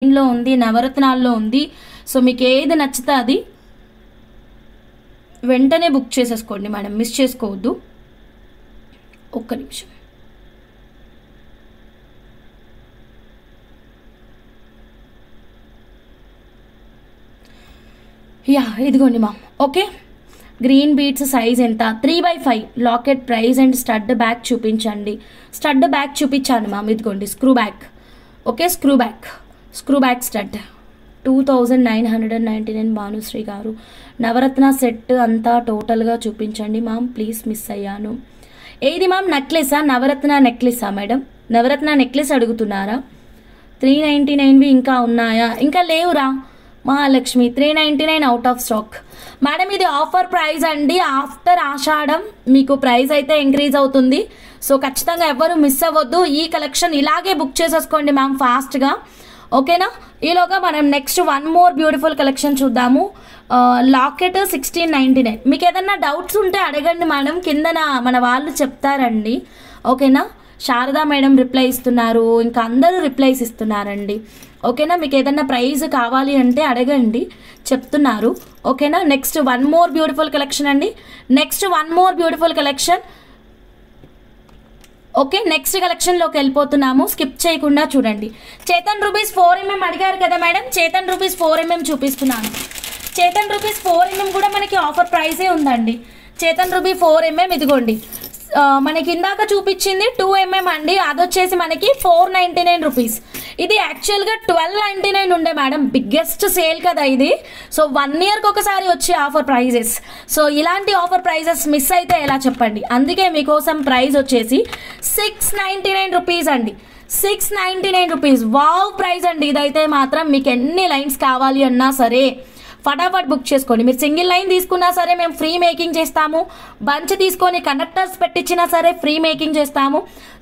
లో ఉంది, నవరత్నాల్లో ఉంది. సో మీకు ఏది నచ్చితే అది వెంటనే బుక్ చేసేసుకోండి మేడం, మిస్ చేసుకోవద్దు. ఒక్క నిమిషం. యా ఇదిగోండి ma'am. Okay, green beads size ఎంత? 3/5 locket price and stud back చూపించండి. స్టడ్ బ్యాక్ చూపించాను మ్యామ్, ఇదిగోండి screw back. Okay, screw back stud 2999 Bhanusri గారు. నవరత్న సెట్ అంతా టోటల్గా చూపించండి మ్యామ్, ప్లీజ్ మిస్ అయ్యాను. ఏది మ్యామ్? నెక్లెసా? నవరత్న నెక్లెసా మేడం? నవరత్న నెక్లెస్ అడుగుతున్నారా? 399వి ఇంకా ఉన్నాయా? ఇంకా లేవురా Mahalakshmi. 399 out of stock madam. ఇది ఆఫర్ ప్రైస్ అండి. ఆఫ్టర్ ఆషాఢం మీకు ప్రైస్ అయితే ఇంక్రీజ్ అవుతుంది. సో ఖచ్చితంగా ఎవరు మిస్ అవ్వద్దు. ఈ కలెక్షన్ ఇలాగే బుక్ చేసేసుకోండి మ్యామ్ ఫాస్ట్గా. ఓకేనా? ఈలోగా మనం next one more beautiful collection చూద్దాము. లాకెట్ 1699. మీకు ఏదన్నా డౌట్స్ ఉంటే అడగండి మేడం, కిందన మన వాళ్ళు చెప్తారండి. ఓకేనా? శారదా మేడం రిప్లై ఇస్తున్నారు, ఇంకా అందరూ రిప్లైస్ ఇస్తున్నారండి. ఓకేనా? మీకు ఏదన్నా ప్రైజ్ కావాలి అంటే అడగండి, చెప్తున్నారు. ఓకేనా? Next one more beautiful collection అండి. Next one more beautiful collection. Okay, next కలెక్షన్లోకి వెళ్ళిపోతున్నాము. స్కిప్ చేయకుండా చూడండి. చేతన్ రూపీస్ 4mm అడిగారు కదా మేడం, చేతన్ రూపీస్ 4mm చూపిస్తున్నాను. చేతన్ రూపీస్ 4mm కూడా మనకి ఆఫర్ ప్రైసే ఉందండి. చేతన్ రూపీ 4mm ఇదిగోండి. మనకి ఇందాక చూపించింది 2mm అండి, అది వచ్చేసి మనకి 499 రూపీస్. ఇది యాక్చువల్గా 1299 ఉండే మేడం, బిగ్గెస్ట్ సేల్ కదా ఇది. సో 1 ఇయర్కి ఒకసారి వచ్చే ఆఫర్ ప్రైజెస్. సో ఇలాంటి ఆఫర్ ప్రైజెస్ మిస్ అయితే ఎలా చెప్పండి. అందుకే మీకోసం ప్రైస్ వచ్చేసి 699 రూపీస్ అండి. 699 రూపీస్. వావ్ ప్రైస్ అండి ఇదైతే మాత్రం. మీకు ఎన్ని లైన్స్ కావాలి అన్నా సరే ఫటాఫట్ బుక్ చేసుకోండి. మీరు సింగిల్ లైన్ తీసుకున్నా సరే మేము ఫ్రీ మేకింగ్ చేస్తాము. బంచ్ తీసుకొని కండక్టర్స్ పెట్టించినా సరే ఫ్రీ మేకింగ్ చేస్తాము.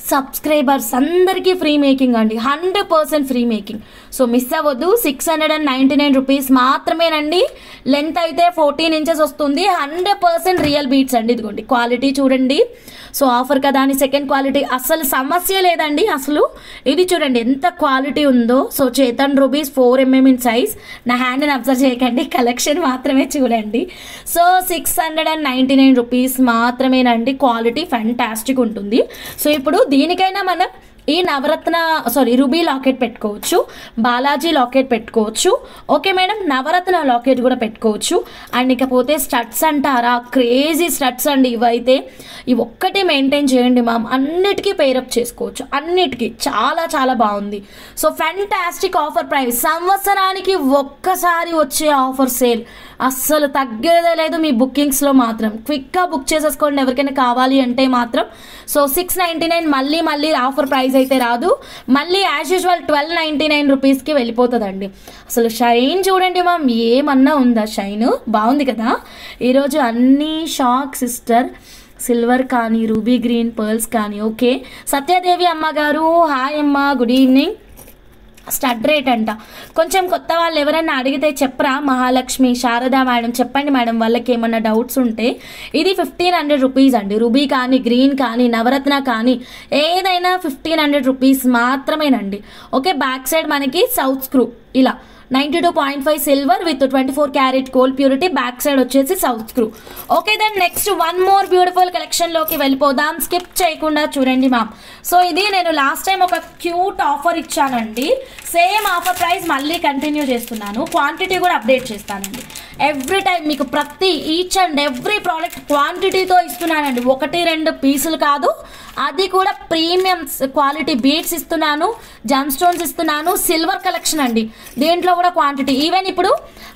సబ్స్క్రైబర్స్ అందరికీ ఫ్రీ మేకింగ్ అండి, 100% ఫ్రీ మేకింగ్. సో మిస్ అవ్వద్దు. 699 రూపీస్ మాత్రమేనండి. లెంత్ అయితే 14 ఇంచెస్ వస్తుంది. 100% రియల్ బీట్స్ అండి. ఇదిగోండి క్వాలిటీ చూడండి. సో ఆఫర్ కదా అని సెకండ్ క్వాలిటీ అస్సలు సమస్య లేదండి. అసలు ఇది చూడండి ఎంత క్వాలిటీ ఉందో. సో చేతన్ రూపీస్ 4mm ఇన్ సైజ్. నా హ్యాండ్ని అబ్జర్వ్ చేయకండి, కలెక్షన్ మాత్రమే చూడండి. సో 699 రూపీస్ మాత్రమేనండి. క్వాలిటీ ఫ్యాంటాస్టిక్ ఉంటుంది. సో ఇప్పుడు దీనికైనా మనం ఈ నవరత్న రూబీ లాకెట్ పెట్టుకోవచ్చు, బాలాజీ లాకెట్ పెట్టుకోవచ్చు. ఓకే మేడం, నవరత్న లాకెట్ కూడా పెట్టుకోవచ్చు. అండ్ ఇకపోతే స్టడ్స్ అంటారా, క్రేజీ స్టడ్స్ అండి ఇవైతే. ఇవి ఒక్కటి మెయింటైన్ చేయండి మ్యామ్, అన్నిటికీ పేరప్ చేసుకోవచ్చు, అన్నిటికీ చాలా చాలా బాగుంది. So fantastic offer price. సంవత్సరానికి ఒక్కసారి వచ్చే ఆఫర్ సేల్, అస్సలు తగ్గేదే లేదు. మీ బుకింగ్స్లో మాత్రం క్విక్గా బుక్ చేసేసుకోండి ఎవరికైనా కావాలి అంటే మాత్రం. సో 699 మళ్ళీ ఆఫర్ ప్రైస్ అయితే రాదు. మళ్ళీ యాజ్ యూజువల్ 1299 రూపీస్కి వెళ్ళిపోతుందండి. అసలు షైన్ చూడండి మ్యామ్, ఏమన్నా ఉందా షైన్? బాగుంది కదా. ఈరోజు అన్నీ షాక్ సిస్టర్. సిల్వర్ కానీ, రూబీ గ్రీన్, పర్ల్స్ కానీ. ఓకే, సత్యాదేవి అమ్మగారు హాయ్ అమ్మ, గుడ్ ఈవినింగ్. స్టడ్ రేట్ అంట. కొంచెం కొత్త వాళ్ళు ఎవరైనా అడిగితే చెప్పరా మహాలక్ష్మి, శారదా మేడం చెప్పండి మేడం, వాళ్ళకి ఏమన్నా డౌట్స్ ఉంటే. ఇది 1500 రూపీస్ అండి. రూబీ కానీ, గ్రీన్ కానీ, నవరత్న కానీ ఏదైనా 1500 రూపీస్ మాత్రమేనండి. ఓకే, బ్యాక్ సైడ్ మనకి సౌత్ స్క్రూ ఇలా 92.5 silver with 24 carat gold purity. Back side వచ్చేసి south screw. Okay, then next one more beautiful కలెక్షన్లోకి వెళ్ళిపోదాం. స్కిప్ చేయకుండా చూడండి మ్యామ్. సో ఇది నేను లాస్ట్ టైం ఒక క్యూట్ ఆఫర్ ఇచ్చానండి. సేమ్ ఆఫర్ ప్రైస్ మళ్ళీ కంటిన్యూ చేస్తున్నాను. క్వాంటిటీ కూడా అప్డేట్ చేస్తానండి. ఎవ్రీ టైం మీకు ప్రతి ఈచ్ అండ్ ఎవ్రీ ప్రోడక్ట్ క్వాంటిటీతో ఇస్తున్నానండి. 1-2 పీసులు కాదు, అది కూడా ప్రీమియం క్వాలిటీ బీడ్స్ ఇస్తున్నాను, జమ్ స్టోన్స్ ఇస్తున్నాను. సిల్వర్ కలెక్షన్ అండి, దీంట్లో కూడా క్వాంటిటీ. ఈవెన్ ఇప్పుడు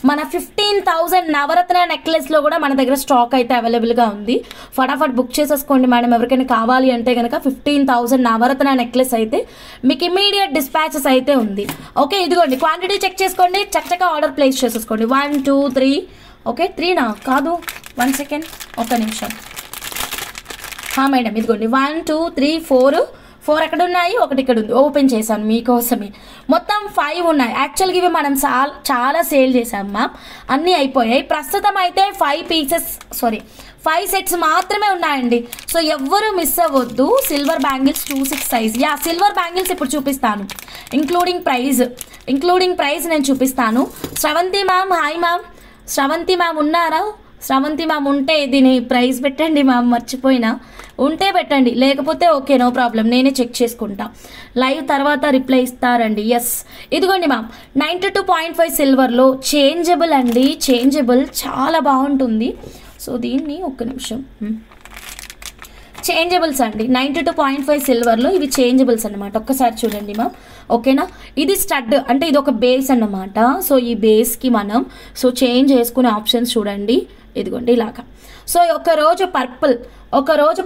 మన 15,000 నవరత్న నెక్లెస్లో కూడా మన దగ్గర స్టాక్ అయితే అవైలబుల్గా ఉంది. ఫటాఫట్ బుక్ చేసేసుకోండి మేడం ఎవరికైనా కావాలి అంటే కనుక. 15,000 నవరత్న నెక్లెస్ అయితే మీకు ఇమీడియట్ డిస్పాచెస్ అయితే ఉంది. ఓకే, ఇదిగోండి క్వాంటిటీ చెక్ చేసుకోండి, చక్కగా ఆర్డర్ ప్లేస్ చేసేసుకోండి. 1 2 3. ఓకే, 3నా కాదు, 1 సెకండ్, ఒక్క నిమిషం. మేడం ఇదిగోండి 1 2 3 4 4 ఎక్కడ ఉన్నాయి, ఒకటి ఇక్కడ ఉంది, ఓపెన్ చేశాను మీకోసమే. మొత్తం 5 ఉన్నాయి. యాక్చువల్గా ఇవి మనం చాలా సేల్ చేసాం మ్యామ్, అన్నీ అయిపోయాయి. ప్రస్తుతం అయితే 5 సెట్స్ మాత్రమే ఉన్నాయండి. సో ఎవ్వరూ మిస్ అవ్వద్దు. Silver bangles 26 size. Silver bangles ఇప్పుడు చూపిస్తాను, ఇంక్లూడింగ్ ప్రైస్ నేను చూపిస్తాను. Sravanthi ma'am, hi ma'am. Sravanthi ma'am ఉన్నారా? శ్రవంతి మ్యామ్ ఉంటే దీని ప్రైస్ పెట్టండి మ్యామ్, మర్చిపోయినా. ఉంటే పెట్టండి, లేకపోతే ఓకే, నో ప్రాబ్లం, నేనే చెక్ చేసుకుంటా. లైవ్ తర్వాత రిప్లై ఇస్తారండి. ఎస్, ఇదిగోండి మ్యామ్, 92.5 సిల్వర్లో చేంజబుల్ అండి. చేంజబుల్ చాలా బాగుంటుంది. సో దీన్ని ఒక్క నిమిషం, చేంజబుల్స్ అండి. 92.5 సిల్వర్లో ఇవి చేంజబుల్స్ అన్నమాట. ఒక్కసారి చూడండి మ్యామ్, ఓకేనా. ఇది స్టడ్ అంటే ఇది ఒక బేస్ అన్నమాట. సో ఈ బేస్కి మనం చేంజ్ చేసుకునే ఆప్షన్స్ చూడండి, ఇదిగోండి ఇలాగా. సో ఒకరోజు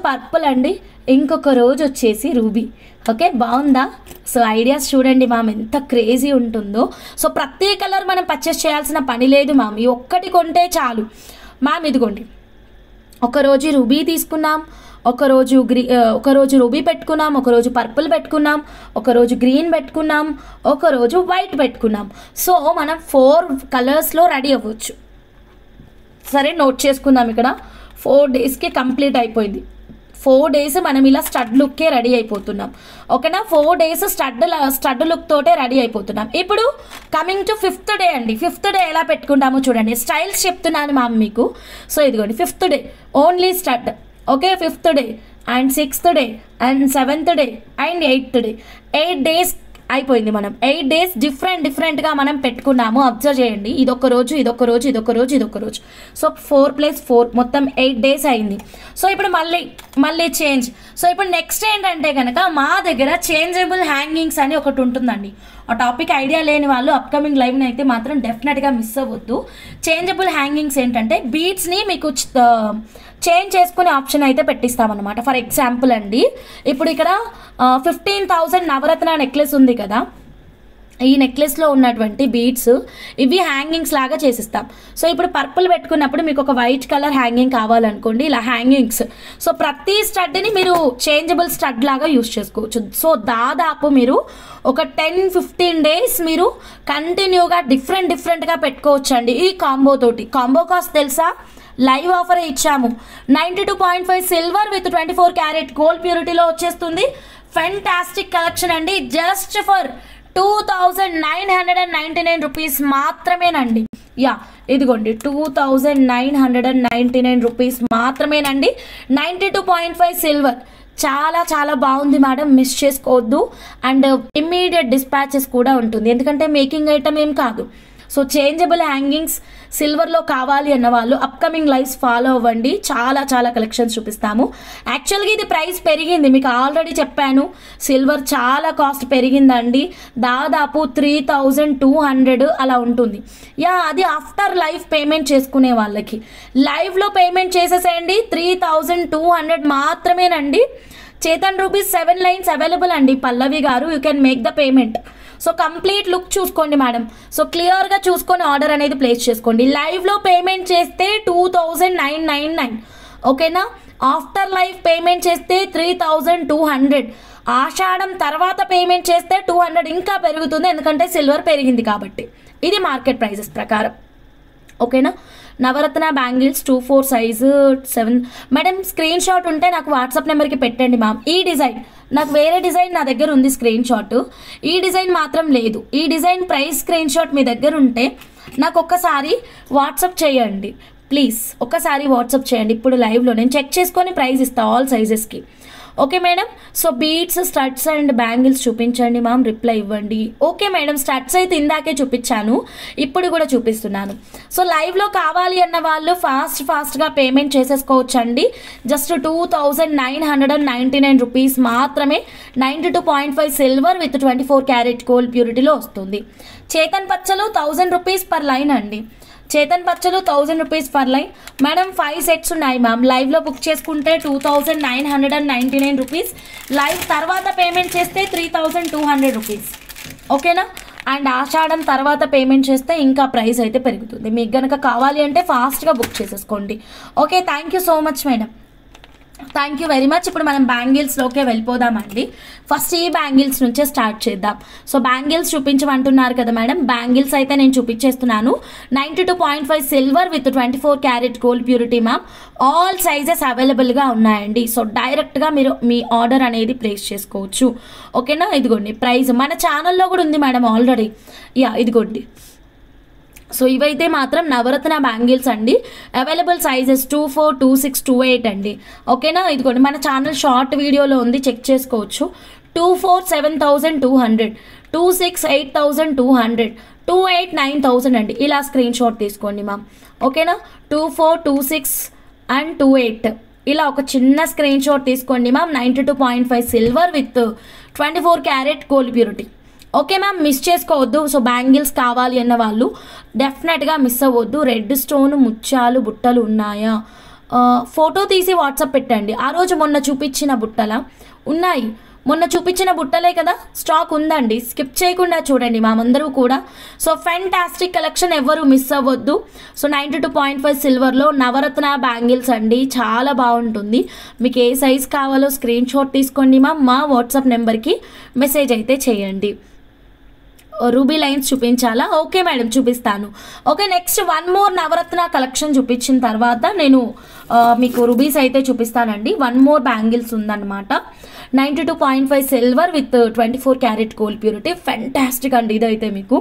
పర్పుల్ అండి, ఇంకొక రోజు వచ్చేసి రూబీ. ఓకే, బాగుందా? సో ఐడియాస్ చూడండి మ్యామ్, ఎంత క్రేజీ ఉంటుందో. సో ప్రతి కలర్ మనం పర్చేస్ చేయాల్సిన పని లేదు మ్యామ్, ఈ ఒక్కటి కొంటే చాలు మ్యామ్. ఇదిగోండి, ఒకరోజు రూబీ తీసుకున్నాం, ఒకరోజు రూబీ పెట్టుకున్నాం, ఒకరోజు పర్పుల్ పెట్టుకున్నాం, ఒకరోజు గ్రీన్ పెట్టుకున్నాం, ఒకరోజు వైట్ పెట్టుకున్నాం. సో మనం 4 కలర్స్లో రెడీ అవ్వచ్చు. సరే, నోట్ చేసుకుందాం. ఇక్కడ 4 డేస్కి కంప్లీట్ అయిపోయింది. 4 డేస్ మనం ఇలా స్టడ్ లుక్కే రెడీ అయిపోతున్నాం. ఓకేనా, 4 డేస్ స్టడ్ లుక్ తోటే రెడీ అయిపోతున్నాం. ఇప్పుడు కమింగ్ టు 5th డే అండి. 5th డే ఎలా పెట్టుకుంటామో చూడండి, స్టైల్స్ చెప్తున్నాను మ్యామ్ మీకు. సో ఇదిగోండి, 5th day only stud. Okay, 5th day and 6th day and 7th day and 8th day. 8 days అయిపోయింది. మనం 8 డేస్ డిఫరెంట్గా మనం పెట్టుకున్నాము. అబ్జర్వ్ చేయండి, ఇదొక రోజు. సో 4+4 మొత్తం 8 డేస్ అయింది. సో ఇప్పుడు మళ్ళీ చేంజ్. సో ఇప్పుడు నెక్స్ట్ ఏంటంటే కనుక మా దగ్గర చేంజబుల్ హ్యాంగింగ్స్ అని ఒకటి ఉంటుందండి. ఆ టాపిక్ ఐడియా లేని వాళ్ళు అప్కమింగ్ లైవ్ని అయితే మాత్రం డెఫినెట్గా మిస్ అవ్వద్దు. చేంజబుల్ హ్యాంగింగ్స్ ఏంటంటే బీట్స్ని మీకు చేంజ్ చేసుకునే ఆప్షన్ అయితే పెట్టిస్తామన్నమాట. ఫర్ ఎగ్జాంపుల్ అండి, ఇప్పుడు ఇక్కడ 15,000 నవరత్న నెక్లెస్ ఉంది కదా, ఈ నెక్లెస్లో ఉన్నటువంటి బీడ్స్ ఇవి హ్యాంగింగ్స్ లాగా చేసిస్తాం. సో ఇప్పుడు పర్పుల్ పెట్టుకున్నప్పుడు మీకు ఒక వైట్ కలర్ హ్యాంగింగ్ కావాలనుకోండి, ఇలా హ్యాంగింగ్స్. సో ప్రతి స్టడ్ని మీరు చేంజబుల్ స్టడ్ లాగా యూజ్ చేసుకోవచ్చు. సో దాదాపు మీరు ఒక 10-15 డేస్ మీరు కంటిన్యూగా డిఫరెంట్గా పెట్టుకోవచ్చు అండి ఈ కాంబో తోటి. కాంబో కాస్ట్ తెలుసా? లైవ్ ఆఫర్ ఇచ్చాము. 92.5 సిల్వర్ విత్ 24 క్యారెట్ గోల్డ్ ప్యూరిటీలో వచ్చేస్తుంది. ఫెంటాస్టిక్ కలెక్షన్ అండి. జస్ట్ ఫర్ 2,999 రూపీస్ మాత్రమేనండి. ఇదిగోండి 2,999 రూపీస్ మాత్రమేనండి. 92.5 సిల్వర్ చాలా బాగుంది మేడం, మిస్ చేసుకోవద్దు. అండ్ ఇమ్మీడియట్ డిస్పాచెస్ కూడా ఉంటుంది, ఎందుకంటే మేకింగ్ ఐటమ్ ఏం కాదు. సో చేంజబుల్ హ్యాంగింగ్స్ సిల్వర్లో కావాలి అన్న వాళ్ళు అప్కమింగ్ లైవ్స్ ఫాలో అవ్వండి. చాలా కలెక్షన్స్ చూపిస్తాము. యాక్చువల్గా ఇది ప్రైస్ పెరిగింది, మీకు ఆల్రెడీ చెప్పాను. సిల్వర్ చాలా కాస్ట్ పెరిగిందండి, దాదాపు 3,200 అలా ఉంటుంది. అది ఆఫ్టర్ లైవ్ పేమెంట్ చేసుకునే వాళ్ళకి. లైవ్లో పేమెంట్ చేసేసేయండి, 3,200 మాత్రమేనండి. చేతన్ రూపీస్ 7 లైన్స్ అవైలబుల్ అండి. పల్లవి గారు, you can make the payment. So complete look చూసుకోండి మేడం. సో క్లియర్గా చూసుకొని ఆర్డర్ అనేది ప్లేస్ చేసుకోండి. లైవ్లో పేమెంట్ చేస్తే 2,999, ఓకేనా. ఆఫ్టర్ లైవ్ పేమెంట్ చేస్తే 3,200. ఆషాఢం తర్వాత పేమెంట్ చేస్తే 200 ఇంకా పెరుగుతుంది, ఎందుకంటే సిల్వర్ పెరిగింది కాబట్టి. ఇది మార్కెట్ ప్రైజెస్ ప్రకారం, ఓకేనా. Navratna bangles 24 size 7. Madam screenshot ఉంటే నాకు వాట్సాప్ నెంబర్కి పెట్టండి మ్యామ్. ఈ డిజైన్ నాకు వేరే డిజైన్ నా దగ్గర ఉంది స్క్రీన్ షాట్, ఈ డిజైన్ మాత్రం లేదు. ఈ డిజైన్ ప్రైస్ స్క్రీన్ షాట్ మీ దగ్గర ఉంటే నాకు ఒక్కసారి వాట్సాప్ చేయండి ప్లీజ్. ఒక్కసారి వాట్సాప్ చేయండి, ఇప్పుడు లైవ్లో నేను చెక్ చేసుకొని ప్రైస్ ఇస్తాను ఆల్ సైజెస్కి. Okay madam. So beads, studs and bangles చూపించండి మ్యామ్, రిప్లై ఇవ్వండి. ఓకే మేడం, స్టడ్స్ అయితే ఇందాకే చూపించాను, ఇప్పుడు కూడా చూపిస్తున్నాను. సో లైవ్లో కావాలి అన్న వాళ్ళు ఫాస్ట్గా పేమెంట్ చేసేసుకోవచ్చు అండి. జస్ట్ 2,999 రూపీస్ మాత్రమే. 92.5 సిల్వర్ విత్ 24 క్యారెట్ గోల్డ్ ప్యూరిటీలో వస్తుంది. చేతన్ పచ్చలు 1,000 రూపీస్ పర్ లైన్ అండి. చేతన్ పచ్చలు 1,000 rupees per line. Madam 5 sets ఉన్నాయి మ్యామ్. లైవ్లో బుక్ చేసుకుంటే 2,999 రూపీస్. లైవ్ తర్వాత పేమెంట్ చేస్తే 3,200 రూపీస్, ఓకేనా. అండ్ ఆషాఢం తర్వాత పేమెంట్ చేస్తే ఇంకా ప్రైస్ అయితే పెరుగుతుంది. మీకు కనుక కావాలి అంటే ఫాస్ట్గా బుక్ చేసేసుకోండి. Okay, thank you so much madam. Thank you very much. ఇప్పుడు మనం బ్యాంగిల్స్లోకే వెళ్ళిపోదామండి. ఫస్ట్ ఈ బ్యాంగిల్స్ నుంచే స్టార్ట్ చేద్దాం. సో బ్యాంగిల్స్ చూపించమంటున్నారు కదా మేడం, బ్యాంగిల్స్ అయితే నేను చూపించేస్తున్నాను. 92.5 silver with 24 carat gold purity ma'am. All sizes అవైలబుల్గా ఉన్నాయండి. సో డైరెక్ట్గా మీరు మీ ఆర్డర్ అనేది ప్లేస్ చేసుకోవచ్చు. ఓకేనా, ఇదిగోండి ప్రైస్ మన ఛానల్లో కూడా ఉంది మేడం ఆల్రెడీ. యా ఇదిగోండి. సో ఇవైతే మాత్రం నవరత్న బ్యాంగిల్స్ అండి. అవైలబుల్ సైజెస్ 24, 26, 28 అండి. ఓకేనా, ఇదిగోండి మన ఛానల్ షార్ట్ వీడియోలో ఉంది, చెక్ చేసుకోవచ్చు. 24 7,200, 26 8,200, 28 9,000 అండి. ఇలా స్క్రీన్ షాట్ తీసుకోండి మ్యామ్. ఓకేనా, 24, 26 అండ్ 28 ఇలా ఒక చిన్న స్క్రీన్ షాట్ తీసుకోండి ma'am. 92.5 silver with 24 carat gold purity. Okay ma'am, miss చేసుకోవద్దు. సో బ్యాంగిల్స్ కావాలి అన్న వాళ్ళు డెఫినెట్గా మిస్ అవ్వద్దు. రెడ్ స్టోన్ ముత్యాలు బుట్టలు ఉన్నాయా, ఫోటో తీసి వాట్సాప్ పెట్టండి. ఆ రోజు మొన్న చూపించిన బుట్టల ఉన్నాయి, మొన్న చూపించిన బుట్టలే కదా, స్టాక్ ఉందండి. స్కిప్ చేయకుండా చూడండి మామందరూ కూడా. సో ఫెంటాస్టిక్ కలెక్షన్, ఎవరు మిస్ అవ్వద్దు. సో 92.5 సిల్వర్లో నవరత్న బ్యాంగిల్స్ అండి, చాలా బాగుంటుంది. మీకు ఏ సైజ్ కావాలో స్క్రీన్ షాట్ తీసుకోండి మ్యామ్. మా వాట్సాప్ నెంబర్కి మెసేజ్ అయితే చేయండి. రూబీ లైన్స్ చూపించాలా? ఓకే మేడం, చూపిస్తాను. ఓకే, నెక్స్ట్ వన్ మోర్ నవరత్న కలెక్షన్ చూపించిన తర్వాత నేను మీకు రూబీస్ అయితే చూపిస్తానండి. వన్ మోర్ బ్యాంగిల్స్ ఉందన్నమాట. 92.5 silver with 24 carat gold purity. Fantastic అండి ఇదైతే మీకు.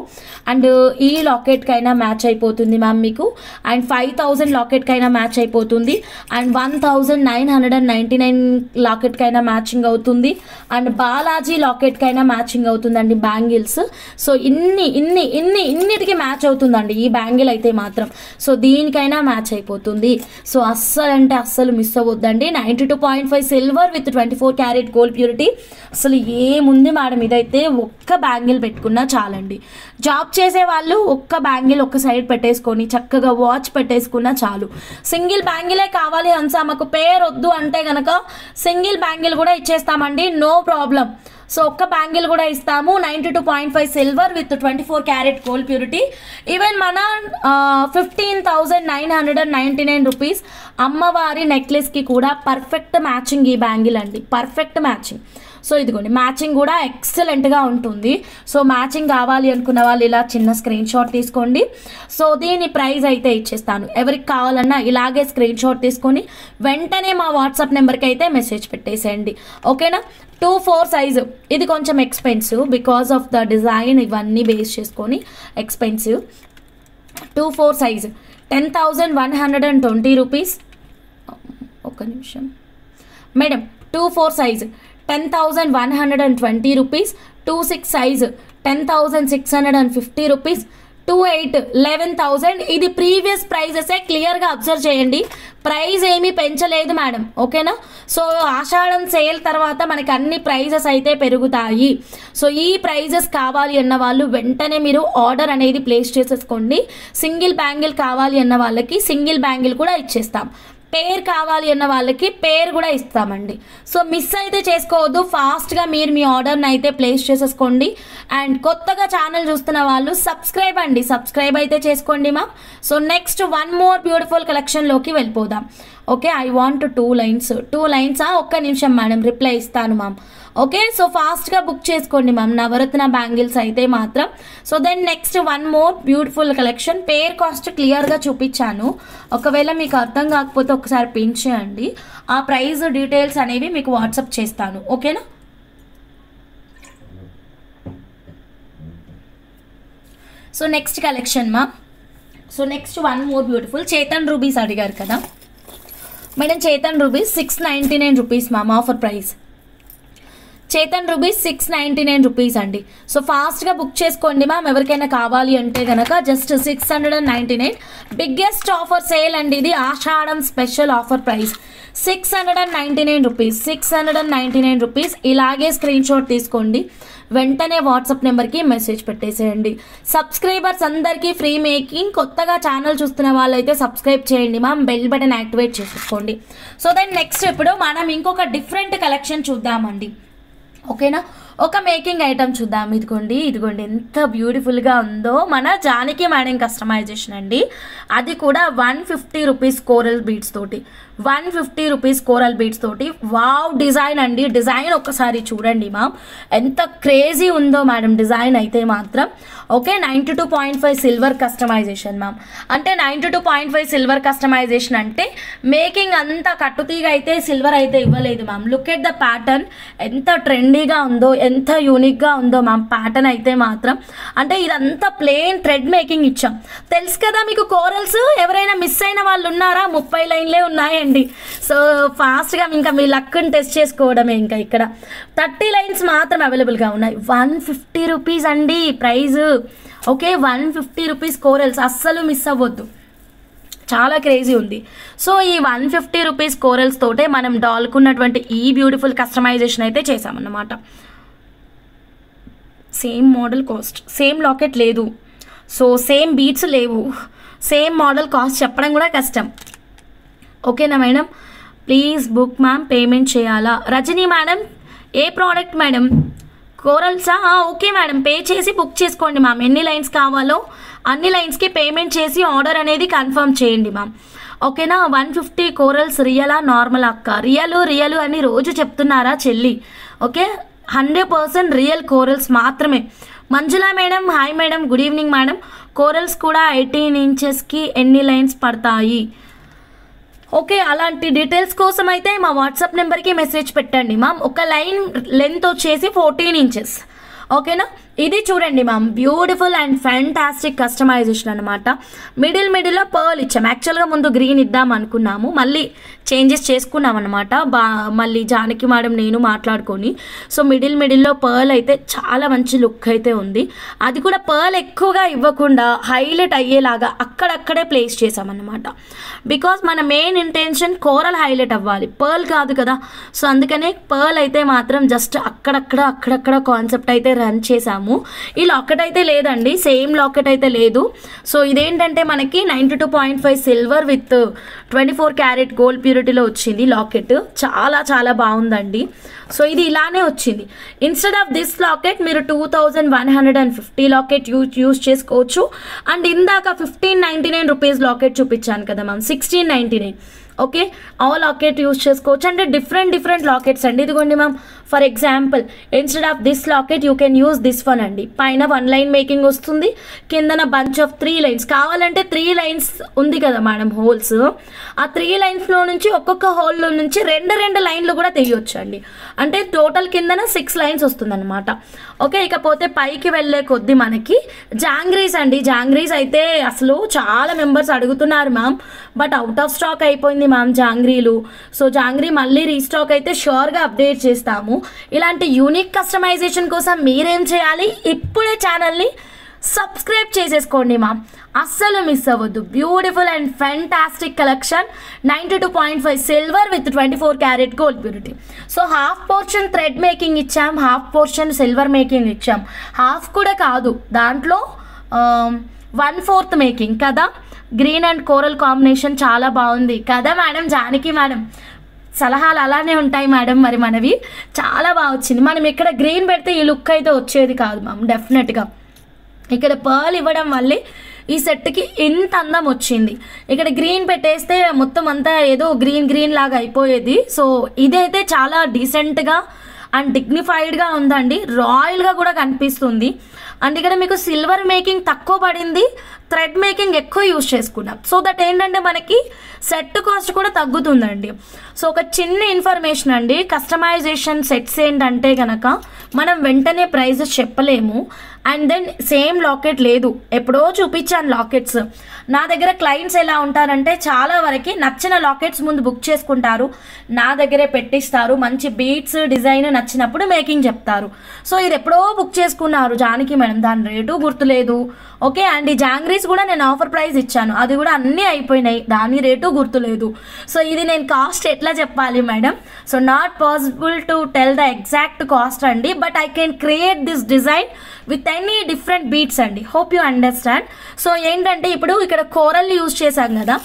అండ్ ఈ లాకెట్కైనా మ్యాచ్ అయిపోతుంది మ్యామ్ మీకు. అండ్ 5,000 లాకెట్కైనా మ్యాచ్ అయిపోతుంది. అండ్ 1,999 లాకెట్కైనా మ్యాచింగ్ అవుతుంది. అండ్ బాలాజీ లాకెట్కైనా మ్యాచింగ్ అవుతుందండి బ్యాంగిల్స్. సో ఇన్నిటికి మ్యాచ్ అవుతుందండి ఈ బ్యాంగిల్ అయితే మాత్రం. సో దీనికైనా మ్యాచ్ అయిపోతుంది. సో అస్సలు అంటే అస్సలు మిస్ అవ్వద్దండి. 92.5 silver with 24 carat gold purity. అసలు ఏముంది మేడం, ఇదైతే ఒక్క బ్యాంగిల్ పెట్టుకున్నా చాలండి. జాబ్ చేసే వాళ్ళు ఒక్క బ్యాంగిల్ ఒక్క సైడ్ పెట్టేసుకొని చక్కగా వాచ్ పెట్టేసుకున్నా చాలు. సింగిల్ బ్యాంగిలే కావాలి హన్సా, మాకు పేరు వద్దు అంటే కనుక సింగిల్ బ్యాంగిల్ కూడా ఇచ్చేస్తామండి, నో ప్రాబ్లం. సో ఒక్క బ్యాంగిల్ కూడా ఇస్తాము. 92.5 silver with 24 carat gold purity. Even మన 15,999 రూపీస్ అమ్మవారి నెక్లెస్కి కూడా పర్ఫెక్ట్ మ్యాచింగ్ ఈ బ్యాంగిల్ అండి, పర్ఫెక్ట్ మ్యాచింగ్. సో ఇదిగోండి మ్యాచింగ్ కూడా ఎక్సలెంట్గా ఉంటుంది. సో మ్యాచింగ్ కావాలి అనుకున్న వాళ్ళు ఇలా చిన్న స్క్రీన్ షాట్ తీసుకోండి. సో దీని ప్రైస్ అయితే ఇచ్చేస్తాను. ఎవరికి కావాలన్నా ఇలాగే స్క్రీన్ షాట్ తీసుకొని వెంటనే మా వాట్సాప్ నెంబర్కి అయితే మెసేజ్ పెట్టేసేయండి. ఓకేనా, 2-4 సైజు. ఇది కొంచెం expensive because of the design, ఇవన్నీ బేస్ చేసుకొని ఎక్స్పెన్సివ్. 2-4 size 10,120 rupees. ఒక్క నిమిషం madam. 2-4 size 10,120 rupees. 2-6 size 10,650 rupees. 2-8 11,000. ఇది ప్రీవియస్ ప్రైజెసే, క్లియర్గా అబ్జర్వ్ చేయండి. ప్రైస్ ఏమీ పెంచలేదు మేడం. ఓకేనా, సో ఆషాఢం సేల్ తర్వాత మనకి అన్ని ప్రైజెస్ అయితే పెరుగుతాయి. సో ఈ ప్రైజెస్ కావాలి అన్న వాళ్ళు వెంటనే మీరు ఆర్డర్ అనేది ప్లేస్ చేసేసుకోండి. సింగిల్ బ్యాంగిల్ కావాలి అన్న వాళ్ళకి సింగిల్ బ్యాంగిల్ కూడా ఇచ్చేస్తాం. పేర్ కావాలి అన్న వాళ్ళకి పేర్ కూడా ఇస్తామండి. సో మిస్ అయితే చేసుకోవద్దు, ఫాస్ట్గా మీరు మీ ఆర్డర్ని అయితే ప్లేస్ చేసేసుకోండి. అండ్ కొత్తగా ఛానల్ చూస్తున్న వాళ్ళు సబ్స్క్రైబ్ అండి, సబ్స్క్రైబ్ అయితే చేసుకోండి ma'am. So next one more beautiful కలెక్షన్లోకి వెళ్ళిపోదాం. Okay, I want 2 lines. 2 లైన్సా? ఒక్క నిమిషం మేడం, రిప్లై ఇస్తాను మ్యామ్. ఓకే, సో ఫాస్ట్గా బుక్ చేసుకోండి మ్యామ్ నవరత్న బ్యాంగిల్స్ అయితే మాత్రం. So then next one more beautiful collection. Pair cost క్లియర్గా చూపించాను, ఒకవేళ మీకు అర్థం కాకపోతే ఒకసారి పిన్ చేయండి. ఆ ప్రైస్ డీటెయిల్స్ అనేవి మీకు వాట్సాప్ చేస్తాను. ఓకేనా, so next collection ma'am. So next one more beautiful. Chetan rubies అడిగారు కదా madam. Chetan rubies 699 rupees ma'am, offer price. Chetan rubies 699 rupees అండి. సో ఫాస్ట్గా బుక్ చేసుకోండి మ్యామ్. ఎవరికైనా కావాలి అంటే కనుక జస్ట్ 699. బిగ్గెస్ట్ ఆఫర్ సేల్ అండి ఇది, Ashadham special offer price 699 rupees. 699 rupees. ఇలాగే స్క్రీన్ షాట్ తీసుకోండి, వెంటనే వాట్సాప్ నెంబర్కి మెసేజ్ పెట్టేసేయండి. సబ్స్క్రైబర్స్ అందరికీ ఫ్రీ మేకింగ్. కొత్తగా ఛానల్ చూస్తున్న వాళ్ళైతే సబ్స్క్రైబ్ చేయండి మ్యామ్, బెల్ బటన్ యాక్టివేట్ చేసుకోండి. సో దెన్ నెక్స్ట్ ఇప్పుడు మనం ఇంకొక డిఫరెంట్ కలెక్షన్ చూద్దామండి. ఓకేనా, ఒక మేకింగ్ ఐటమ్ చూద్దాం. ఇదిగోండి ఎంత బ్యూటిఫుల్గా ఉందో మన జానకి మేడం కస్టమైజేషన్ అండి. అది కూడా 150 రూపీస్ కోరల్ బీడ్స్ తోటి, 150 రూపీస్ కోరల్ బీడ్స్ తోటి. వావ్ డిజైన్ అండి. డిజైన్ ఒక్కసారి చూడండి మ్యామ్, ఎంత క్రేజీ ఉందో మేడం డిజైన్ అయితే మాత్రం. Okay, 92.5 silver customization ma'am. అంటే 92.5 సిల్వర్ కస్టమైజేషన్ అంటే మేకింగ్ అంతా కట్టుతీగా అయితే సిల్వర్ అయితే ఇవ్వలేదు ma'am. Look at the pattern, ఎంత ట్రెండీగా ఉందో, ఎంత యూనిక్గా ఉందో మ్యామ్ ప్యాటర్న్ అయితే మాత్రం. అంటే ఇదంతా ప్లెయిన్ థ్రెడ్ మేకింగ్ ఇచ్చాం. తెలుసు కదా మీకు కోరల్స్. ఎవరైనా మిస్ అయిన వాళ్ళు ఉన్నారా? 30 లైన్లే ఉన్నాయండి. సో ఫాస్ట్గా ఇంకా మీ లక్ని టెస్ట్ చేసుకోవడమే. ఇంకా ఇక్కడ 30 లైన్స్ మాత్రం అవైలబుల్గా ఉన్నాయి. 150 రూపీస్ అండి ప్రైజ్. ఓకే, 150 రూపీస్ కోరల్స్, అస్సలు మిస్ అవ్వద్దు. చాలా క్రేజీ ఉంది. సో ఈ 150 రూపీస్ కోరల్స్ తోటే మనం డాల్కున్నటువంటి ఈ బ్యూటిఫుల్ కస్టమైజేషన్ అయితే చేసామన్నమాట. Same model cost, same locket లేదు, సో సేమ్ బీట్స్ లేవు, సేమ్ మోడల్ కాస్ట్ చెప్పడం కూడా కష్టం. ఓకేనా madam? Please book ma'am, payment చేయాలా? రజనీ మేడం, ఏ ప్రోడక్ట్ మేడం? కోరల్సా? ఓకే మేడం, పే చేసి బుక్ చేసుకోండి మ్యామ్. ఎన్ని లైన్స్ కావాలో అన్ని లైన్స్కి పేమెంట్ చేసి ఆర్డర్ అనేది కన్ఫర్మ్ చేయండి మ్యామ్. ఓకేనా? 150 కోరల్స్ రియలా నార్మల్ అక్క? రియలు అని రోజు చెప్తున్నారా చెల్లి? ఓకే, 100% రియల్ కోరల్స్ మాత్రమే. Manjula madam, hi madam, good evening madam. Corals కూడా 18 ఇంచెస్కి ఎన్ని లైన్స్ పడతాయి? ఓకే, అలాంటి డీటెయిల్స్ కోసం అయితే మా వాట్సాప్ నెంబర్కి మెసేజ్ పెట్టండి మ్యామ్. ఒక లైన్ లెంత్ వచ్చేసి 14 ఇంచెస్. ఓకేనా? ఇది చూడండి ma'am, beautiful and fantastic customization అనమాట. మిడిల్లో పర్ల్ ఇచ్చాం. యాక్చువల్గా ముందు గ్రీన్ ఇద్దాం అనుకున్నాము, మళ్ళీ చేంజెస్ చేసుకున్నాం అనమాట. మళ్ళీ జానకి మేడం నేను మాట్లాడుకొని. సో మిడిల్లో పర్ల్ అయితే చాలా మంచి లుక్ అయితే ఉంది. అది కూడా పర్ల్ ఎక్కువగా ఇవ్వకుండా హైలైట్ అయ్యేలాగా అక్కడక్కడే ప్లేస్ చేసామన్నమాట. బికాస్ మన మెయిన్ ఇంటెన్షన్ కోరల్ హైలైట్ అవ్వాలి, పర్ల్ కాదు కదా. సో అందుకనే పర్ల్ అయితే మాత్రం జస్ట్ అక్కడక్కడ కాన్సెప్ట్ అయితే రన్ చేసాము. ఈ లాకెట్ అయితే లేదండి, సేమ్ లాకెట్ అయితే లేదు. సో ఇదేంటంటే మనకి 92.5 సిల్వర్ విత్ 24 క్యారెట్ గోల్డ్ ప్యూరిటీలో వచ్చింది లాకెట్. చాలా బాగుందండి. సో ఇది ఇలానే వచ్చింది. ఇన్స్టెడ్ ఆఫ్ దిస్ లాకెట్ మీరు 2150 లాకెట్ యూజ్ చేసుకోవచ్చు. అండ్ ఇందాక 1599 రూపీస్ లాకెట్ చూపించాను కదా మ్యామ్, 1699. ఓకే, ఆ లాకెట్ యూజ్ చేసుకోవచ్చు. అంటే డిఫరెంట్ లాకెట్స్ అండి. ఇదిగోండి ma'am, for example instead of this locket you can use this one అండి. పైన 1 లైన్ మేకింగ్ వస్తుంది, కిందన బంచ్ ఆఫ్ 3 లైన్స్. కావాలంటే 3 లైన్స్ ఉంది కదా మేడం హోల్స్, ఆ 3 లైన్స్లో నుంచి ఒక్కొక్క హోల్లో నుంచి 2 లైన్లు కూడా తెయ్యొచ్చు అండి. అంటే టోటల్ కిందన 6 లైన్స్ వస్తుంది అనమాట. ఓకే, ఇకపోతే పైకి వెళ్ళే కొద్దీ మనకి జాంగ్రీస్ అండి. జాంగ్రీస్ అయితే అసలు చాలా మెంబర్స్ అడుగుతున్నారు ma'am, but out of stock అయిపోయింది మ్యామ్ జాంగ్రీలు. సో జాంగ్రీ మళ్ళీ రీస్టాక్ అయితే ష్యూర్గా అప్డేట్ చేస్తాము. ఇలాంటి యూనిక్ కస్టమైజేషన్ కోసం మీరేం చేయాలి? ఇప్పుడే ఛానల్ని సబ్స్క్రైబ్ చేసేసుకోండి మ్యామ్, అస్సలు మిస్ అవ్వద్దు. Beautiful and fantastic collection. 92.5 silver with 24 carat gold purity. So half portion thread making ఇచ్చాం, హాఫ్ పోర్షన్ సిల్వర్ మేకింగ్ ఇచ్చాం. హాఫ్ కూడా కాదు, దాంట్లో 1/4 మేకింగ్ కదా. గ్రీన్ అండ్ కోరల్ కాంబినేషన్ చాలా బాగుంది కదా మేడం. జానకి మేడం సలహాలు అలానే ఉంటాయి మేడం, మరి మనవి చాలా బాగా వచ్చింది. మనం ఇక్కడ గ్రీన్ పెడితే ఈ లుక్ అయితే వచ్చేది కాదు మ్యామ్. డెఫినెట్గా ఇక్కడ పర్ల్ ఇవ్వడం వల్లే ఈ సెట్కి ఇంత అందం వచ్చింది. ఇక్కడ గ్రీన్ పెట్టేస్తే మొత్తం అంతా ఏదో గ్రీన్ లాగా అయిపోయేది. సో ఇదైతే చాలా డీసెంట్గా అండ్ డిగ్నిఫైడ్గా ఉందండి, రాయల్గా కూడా కనిపిస్తుంది. అండ్ ఇక్కడ మీకు సిల్వర్ మేకింగ్ తక్కువ పడింది, థ్రెడ్ మేకింగ్ ఎక్కువ యూజ్ చేసుకున్నాం. సో దట్ ఏంటంటే మనకి సెట్ కాస్ట్ కూడా తగ్గుతుందండి. సో ఒక చిన్న ఇన్ఫర్మేషన్ అండి, కస్టమైజేషన్ సెట్స్ ఏంటంటే కనుక మనం వెంటనే ప్రైజెస్ చెప్పలేము. అండ్ దెన్ సేమ్ లాకెట్ లేదు, ఎప్పుడో చూపించాను లాకెట్స్. నా దగ్గర క్లయింట్స్ ఎలా ఉంటారంటే చాలా వరకు నచ్చిన లాకెట్స్ ముందు బుక్ చేసుకుంటారు, నా దగ్గరే పెట్టిస్తారు. మంచి బీట్స్ డిజైన్ నచ్చినప్పుడు మేకింగ్ చెప్తారు. సో ఇది ఎప్పుడో బుక్ చేసుకున్నారు జానకి మేడం, దాని రేటు గుర్తులేదు. ఓకే, అండ్ ఈ జాంగ్రీస్ కూడా నేను ఆఫర్ ప్రైస్ ఇచ్చాను, అది కూడా అన్నీ అయిపోయినాయి, దాని రేటు గుర్తులేదు. సో ఇది నేను కాస్ట్ ఎట్లా చెప్పాలి madam? So not possible to tell the exact cost అండి, but I can create this design with any different beads అండి. Hope you understand. సో ఏంటంటే ఇప్పుడు ఇక్కడ కోరల్ యూజ్ చేశాం కదా,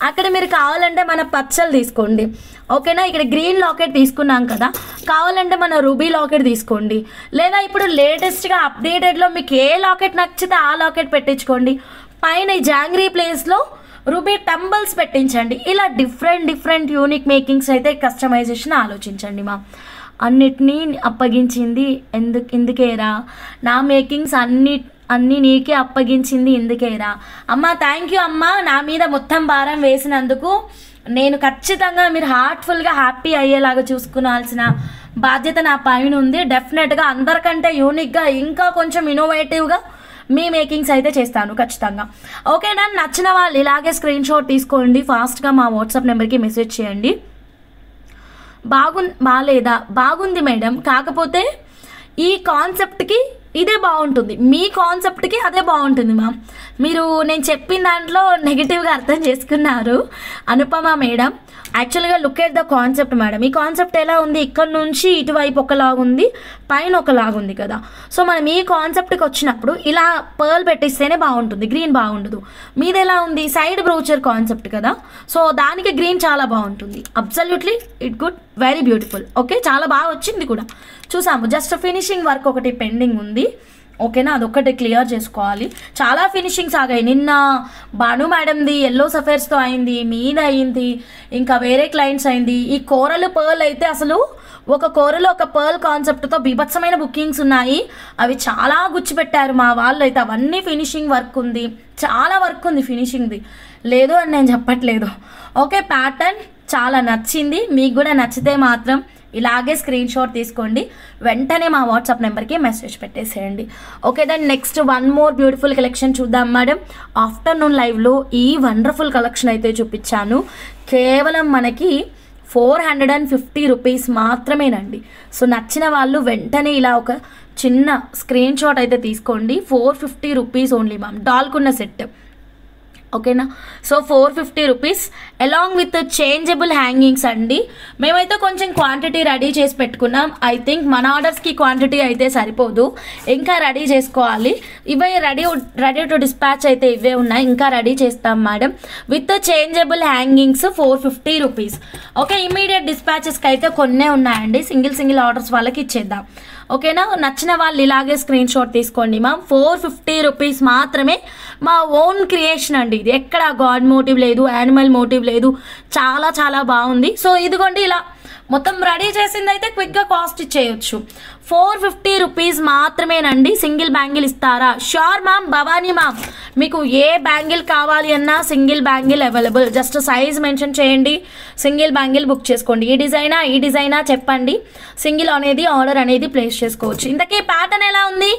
అక్కడ మీరు కావాలంటే మన పచ్చలు తీసుకోండి. ఓకేనా. ఇక్కడ గ్రీన్ లాకెట్ తీసుకున్నాం కదా, కావాలంటే మన రూబీ లాకెట్ తీసుకోండి, లేదా ఇప్పుడు లేటెస్ట్గా అప్డేటెడ్లో మీకు ఏ లాకెట్ నచ్చితే ఆ లాకెట్ పెట్టించుకోండి. పైన ఈ జాంగ్రీ ప్లేస్లో రూబీ టంబల్స్ పెట్టించండి. ఇలా డిఫరెంట్ యూనిక్ మేకింగ్స్ అయితే కస్టమైజేషన్ ఆలోచించండి. మా అన్నిటినీ అప్పగించింది ఎందుకేరా, నా మేకింగ్స్ అన్నీ నీకే అప్పగించింది ఎందుకేరా. అమ్మ థ్యాంక్ యూ అమ్మ, నా మీద మొత్తం భారం వేసినందుకు. నేను ఖచ్చితంగా మీరు హార్ట్ఫుల్గా హ్యాపీ అయ్యేలాగా చూసుకోవాల్సిన బాధ్యత నా పైన ఉంది. డెఫినెట్గా అందరికంటే యూనిక్గా ఇంకా కొంచెం ఇన్నోవేటివ్గా మీ మేకింగ్స్ అయితే చేస్తాను ఖచ్చితంగా. ఓకేనా. నచ్చిన వాళ్ళు ఇలాగే స్క్రీన్ షాట్ తీసుకోండి, ఫాస్ట్గా మా వాట్సాప్ నెంబర్కి మెసేజ్ చేయండి. బాగాలేదా? బాగుంది మేడం, కాకపోతే ఈ కాన్సెప్ట్కి ఇదే బాగుంటుంది, మీ కాన్సెప్ట్కి అదే బాగుంటుంది మ్యామ్. మీరు నేను చెప్పిన దాంట్లో నెగిటివ్గా అర్థం చేసుకున్నారు అనుపమ మేడం. యాక్చువల్గా look at the concept madam. ఈ కాన్సెప్ట్ ఎలా ఉంది, ఇక్కడ నుంచి ఇటువైపు ఒకలాగుంది, పైన ఒకలాగుంది కదా. సో మనం ఈ కాన్సెప్ట్కి వచ్చినప్పుడు ఇలా పర్ల్ పెట్టిస్తేనే బాగుంటుంది, గ్రీన్ బాగుండదు. మీది ఎలా ఉంది, సైడ్ బ్రోచర్ కాన్సెప్ట్ కదా, సో దానికి గ్రీన్ చాలా బాగుంటుంది. Absolutely it good, very beautiful. Okay, చాలా బాగా వచ్చింది కూడా చూసాము. జస్ట్ ఫినిషింగ్ వర్క్ ఒకటి పెండింగ్ ఉంది, ఓకేనా, అదొక్కటి క్లియర్ చేసుకోవాలి. చాలా ఫినిషింగ్స్ ఆగాయి. నిన్న భాను మేడంది ఎల్లో సఫేర్స్తో అయింది, మీద అయింది, ఇంకా వేరే క్లయింట్స్ అయింది. ఈ కోరలు పర్ల్ అయితే అసలు ఒక కోరలో ఒక పర్ల్ కాన్సెప్ట్తో బీభత్సమైన బుకింగ్స్ ఉన్నాయి. అవి చాలా గుచ్చిపెట్టారు మా వాళ్ళు అయితే. అవన్నీ ఫినిషింగ్ వర్క్ ఉంది, చాలా వర్క్ ఉంది ఫినిషింగ్ది, లేదు అని నేను చెప్పట్లేదు. ఓకే, ప్యాటర్న్ చాలా నచ్చింది. మీకు కూడా నచ్చితే మాత్రం ఇలాగే స్క్రీన్ షాట్ తీసుకోండి, వెంటనే మా వాట్సాప్ నెంబర్కి మెసేజ్ పెట్టేసేయండి. ఓకే, దాన్ని next one more beautiful collection చూద్దాం మేడం. ఆఫ్టర్నూన్ లైవ్లో ఈ వండర్ఫుల్ కలెక్షన్ అయితే చూపించాను. కేవలం మనకి 450 రూపీస్ మాత్రమేనండి. సో నచ్చిన వాళ్ళు వెంటనే ఇలా ఒక చిన్న స్క్రీన్ షాట్ అయితే తీసుకోండి. 450 రూపీస్ ఓన్లీ మ్యామ్, డాల్కున్న సెట్. ఓకేనా. So 450 rupees along with changeable hangings అండి. మేమైతే కొంచెం క్వాంటిటీ రెడీ చేసి పెట్టుకున్నాం. ఐ థింక్ మన ఆర్డర్స్కి క్వాంటిటీ అయితే సరిపోదు, ఇంకా రెడీ చేసుకోవాలి. ఇవే రెడీ టు డిస్పాచ్ అయితే ఇవే ఉన్నాయి, ఇంకా రెడీ చేస్తాం madam. With changeable hangings 450 rupees. Okay, immediate డిస్పాచెస్కి అయితే కొన్నే ఉన్నాయండి, సింగిల్ ఆర్డర్స్ వాళ్ళకి ఇచ్చేద్దాం. ఓకేనా. నచ్చిన వాళ్ళు ఇలాగే స్క్రీన్ షాట్ తీసుకోండి మ్యామ్. 450 రూపీస్ మాత్రమే. మా ఓన్ క్రియేషన్ అండి ఇది, ఎక్కడ గాడ్ మోటివ్ లేదు, యానిమల్ మోటివ్ లేదు, చాలా చాలా బాగుంది. సో ఇదిగోండి, ఇలా మొత్తం రెడీ చేసింది అయితే క్విక్గా కాస్ట్ ఇచ్చేయచ్చు. 450 రూపీస్ మాత్రమేనండి. సింగిల్ బ్యాంగిల్ ఇస్తారా? Sure ma'am. భవానీ మ్యామ్, మీకు ఏ బ్యాంగిల్ కావాలి అన్నా single bangle available. Just size mention చేయండి, సింగిల్ బ్యాంగిల్ బుక్ చేసుకోండి. ఈ డిజైనా చెప్పండి, సింగిల్ అనేది ఆర్డర్ అనేది ప్లేస్ చేసుకోవచ్చు. ఇంతకీ ప్యాటర్న్ ఎలా ఉంది,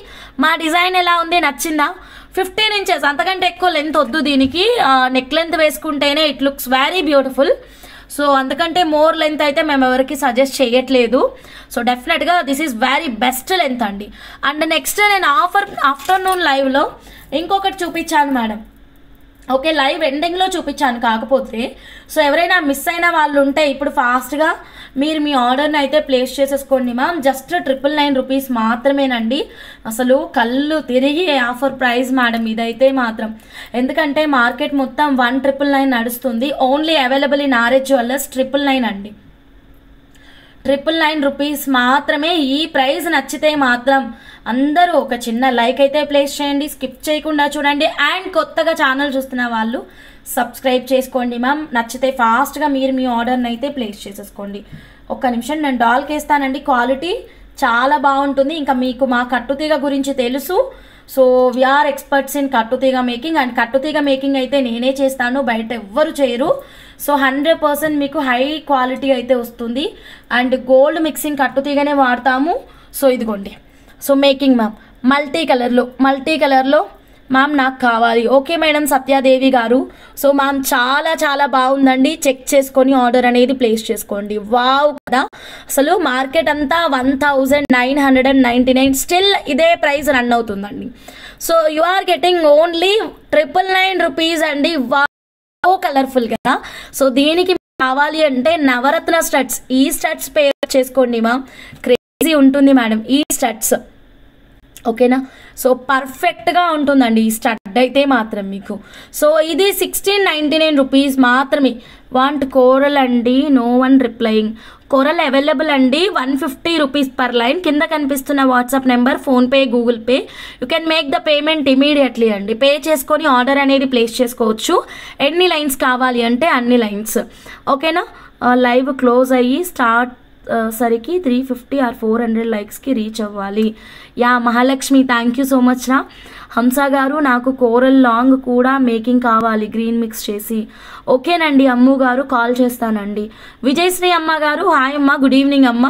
మా డిజైన్ ఎలా ఉంది, నచ్చిందా? 15 ఇంచెస్, అంతకంటే ఎక్కువ లెంత్ వద్దు దీనికి. నెక్ లెంత్ వేసుకుంటేనే it looks very beautiful. So అంతకంటే మోర్ లెంత్ అయితే మేము ఎవరికి సజెస్ట్ చేయట్లేదు. సో డెఫినెట్గా this is very best length అండి. అండ్ నెక్స్ట్ నేను ఆఫ్టర్నూన్ లైవ్లో ఇంకొకటి చూపించాను మేడం. ఓకే, లైవ్ ఎండింగ్లో చూపించాను, కాకపోతే సో ఎవరైనా మిస్ అయిన వాళ్ళు ఉంటే ఇప్పుడు ఫాస్ట్గా మీరు మీ ఆర్డర్ని అయితే ప్లేస్ చేసేసుకోండి మ్యామ్. జస్ట్ 999 రూపీస్ మాత్రమేనండి. అసలు కళ్ళు తిరిగి ఆఫర్ ప్రైస్ మేడం ఇదైతే మాత్రం. ఎందుకంటే మార్కెట్ మొత్తం 199 నడుస్తుంది. Only available in RS jewellers 999 అండి. 999 రూపీస్ మాత్రమే. ఈ ప్రైస్ నచ్చితే మాత్రం అందరూ ఒక చిన్న లైక్ అయితే ప్లేస్ చేయండి, స్కిప్ చేయకుండా చూడండి. అండ్ కొత్తగా ఛానల్ చూస్తున్న వాళ్ళు సబ్స్క్రైబ్ చేసుకోండి మ్యామ్. నచ్చితే ఫాస్ట్గా మీరు మీ ఆర్డర్ని అయితే ప్లేస్ చేసేసుకోండి. ఒక్క నిమిషం నేను డాల్కి వేస్తానండి. క్వాలిటీ చాలా బాగుంటుంది. ఇంకా మీకు మా కట్టుతీగ గురించి తెలుసు. సో వీఆర్ ఎక్స్పర్ట్స్ ఇన్ కట్టుతీగ మేకింగ్. అండ్ కట్టుతీగ మేకింగ్ అయితే నేనే చేస్తాను, బయట ఎవ్వరు చేయరు. సో 100% మీకు హై క్వాలిటీ అయితే వస్తుంది. అండ్ గోల్డ్ మిక్సింగ్ కట్టుతీగనే వాడతాము. సో ఇదిగోండి, సో మేకింగ్ మ్యామ్ మల్టీ కలర్లో మ్యామ్ నాకు కావాలి. ఓకే మేడం సత్యాదేవి గారు. సో మ్యామ్ చాలా చాలా బాగుందండి, చెక్ చేసుకొని ఆర్డర్ అనేది ప్లేస్ చేసుకోండి. వావ్ కదా, అసలు మార్కెట్ అంతా 1999, స్టిల్ ఇదే ప్రైస్ రన్ అవుతుందండి. So you are getting only 999 rupees అండి. వావ్, కలర్ఫుల్ కదా. సో దీనికి కావాలి అంటే నవరత్న స్టడ్స్, ఈ స్టడ్స్ పే చేసుకోండి మ్యామ్. క్రేజీ ఉంటుంది మేడం ఈ స్టడ్స్. ఓకేనా. సో పర్ఫెక్ట్గా ఉంటుందండి ఈ స్టడ్ అయితే మాత్రం మీకు. సో ఇది 1699 రూపీస్ మాత్రమే. వాంట్ కోరల్ అండి, no one replying. Coral available అండి, 150 రూపీస్ పర్ లైన్. కింద కనిపిస్తున్న WhatsApp number, PhonePe, Google Pay. You can make the payment immediately అండి. పే చేసుకొని ఆర్డర్ అనేది ప్లేస్ చేసుకోవచ్చు. ఎన్ని లైన్స్ కావాలి అంటే అన్ని లైన్స్. ఓకేనా. లైవ్ క్లోజ్ అయ్యి స్టార్ట్ సరికి 350 ఆర్ 400 లైక్స్కి రీచ్ అవ్వాలి. Yeah Mahalakshmi, thank you so much రా. హంస గారు, నాకు కోరల్ లాంగ్ కూడా మేకింగ్ కావాలి గ్రీన్ మిక్స్ చేసి. ఓకేనండి అమ్ము గారు, కాల్ చేస్తానండి. విజయశ్రీ అమ్మ గారు, హాయ్ అమ్మ, గుడ్ ఈవినింగ్ అమ్మ.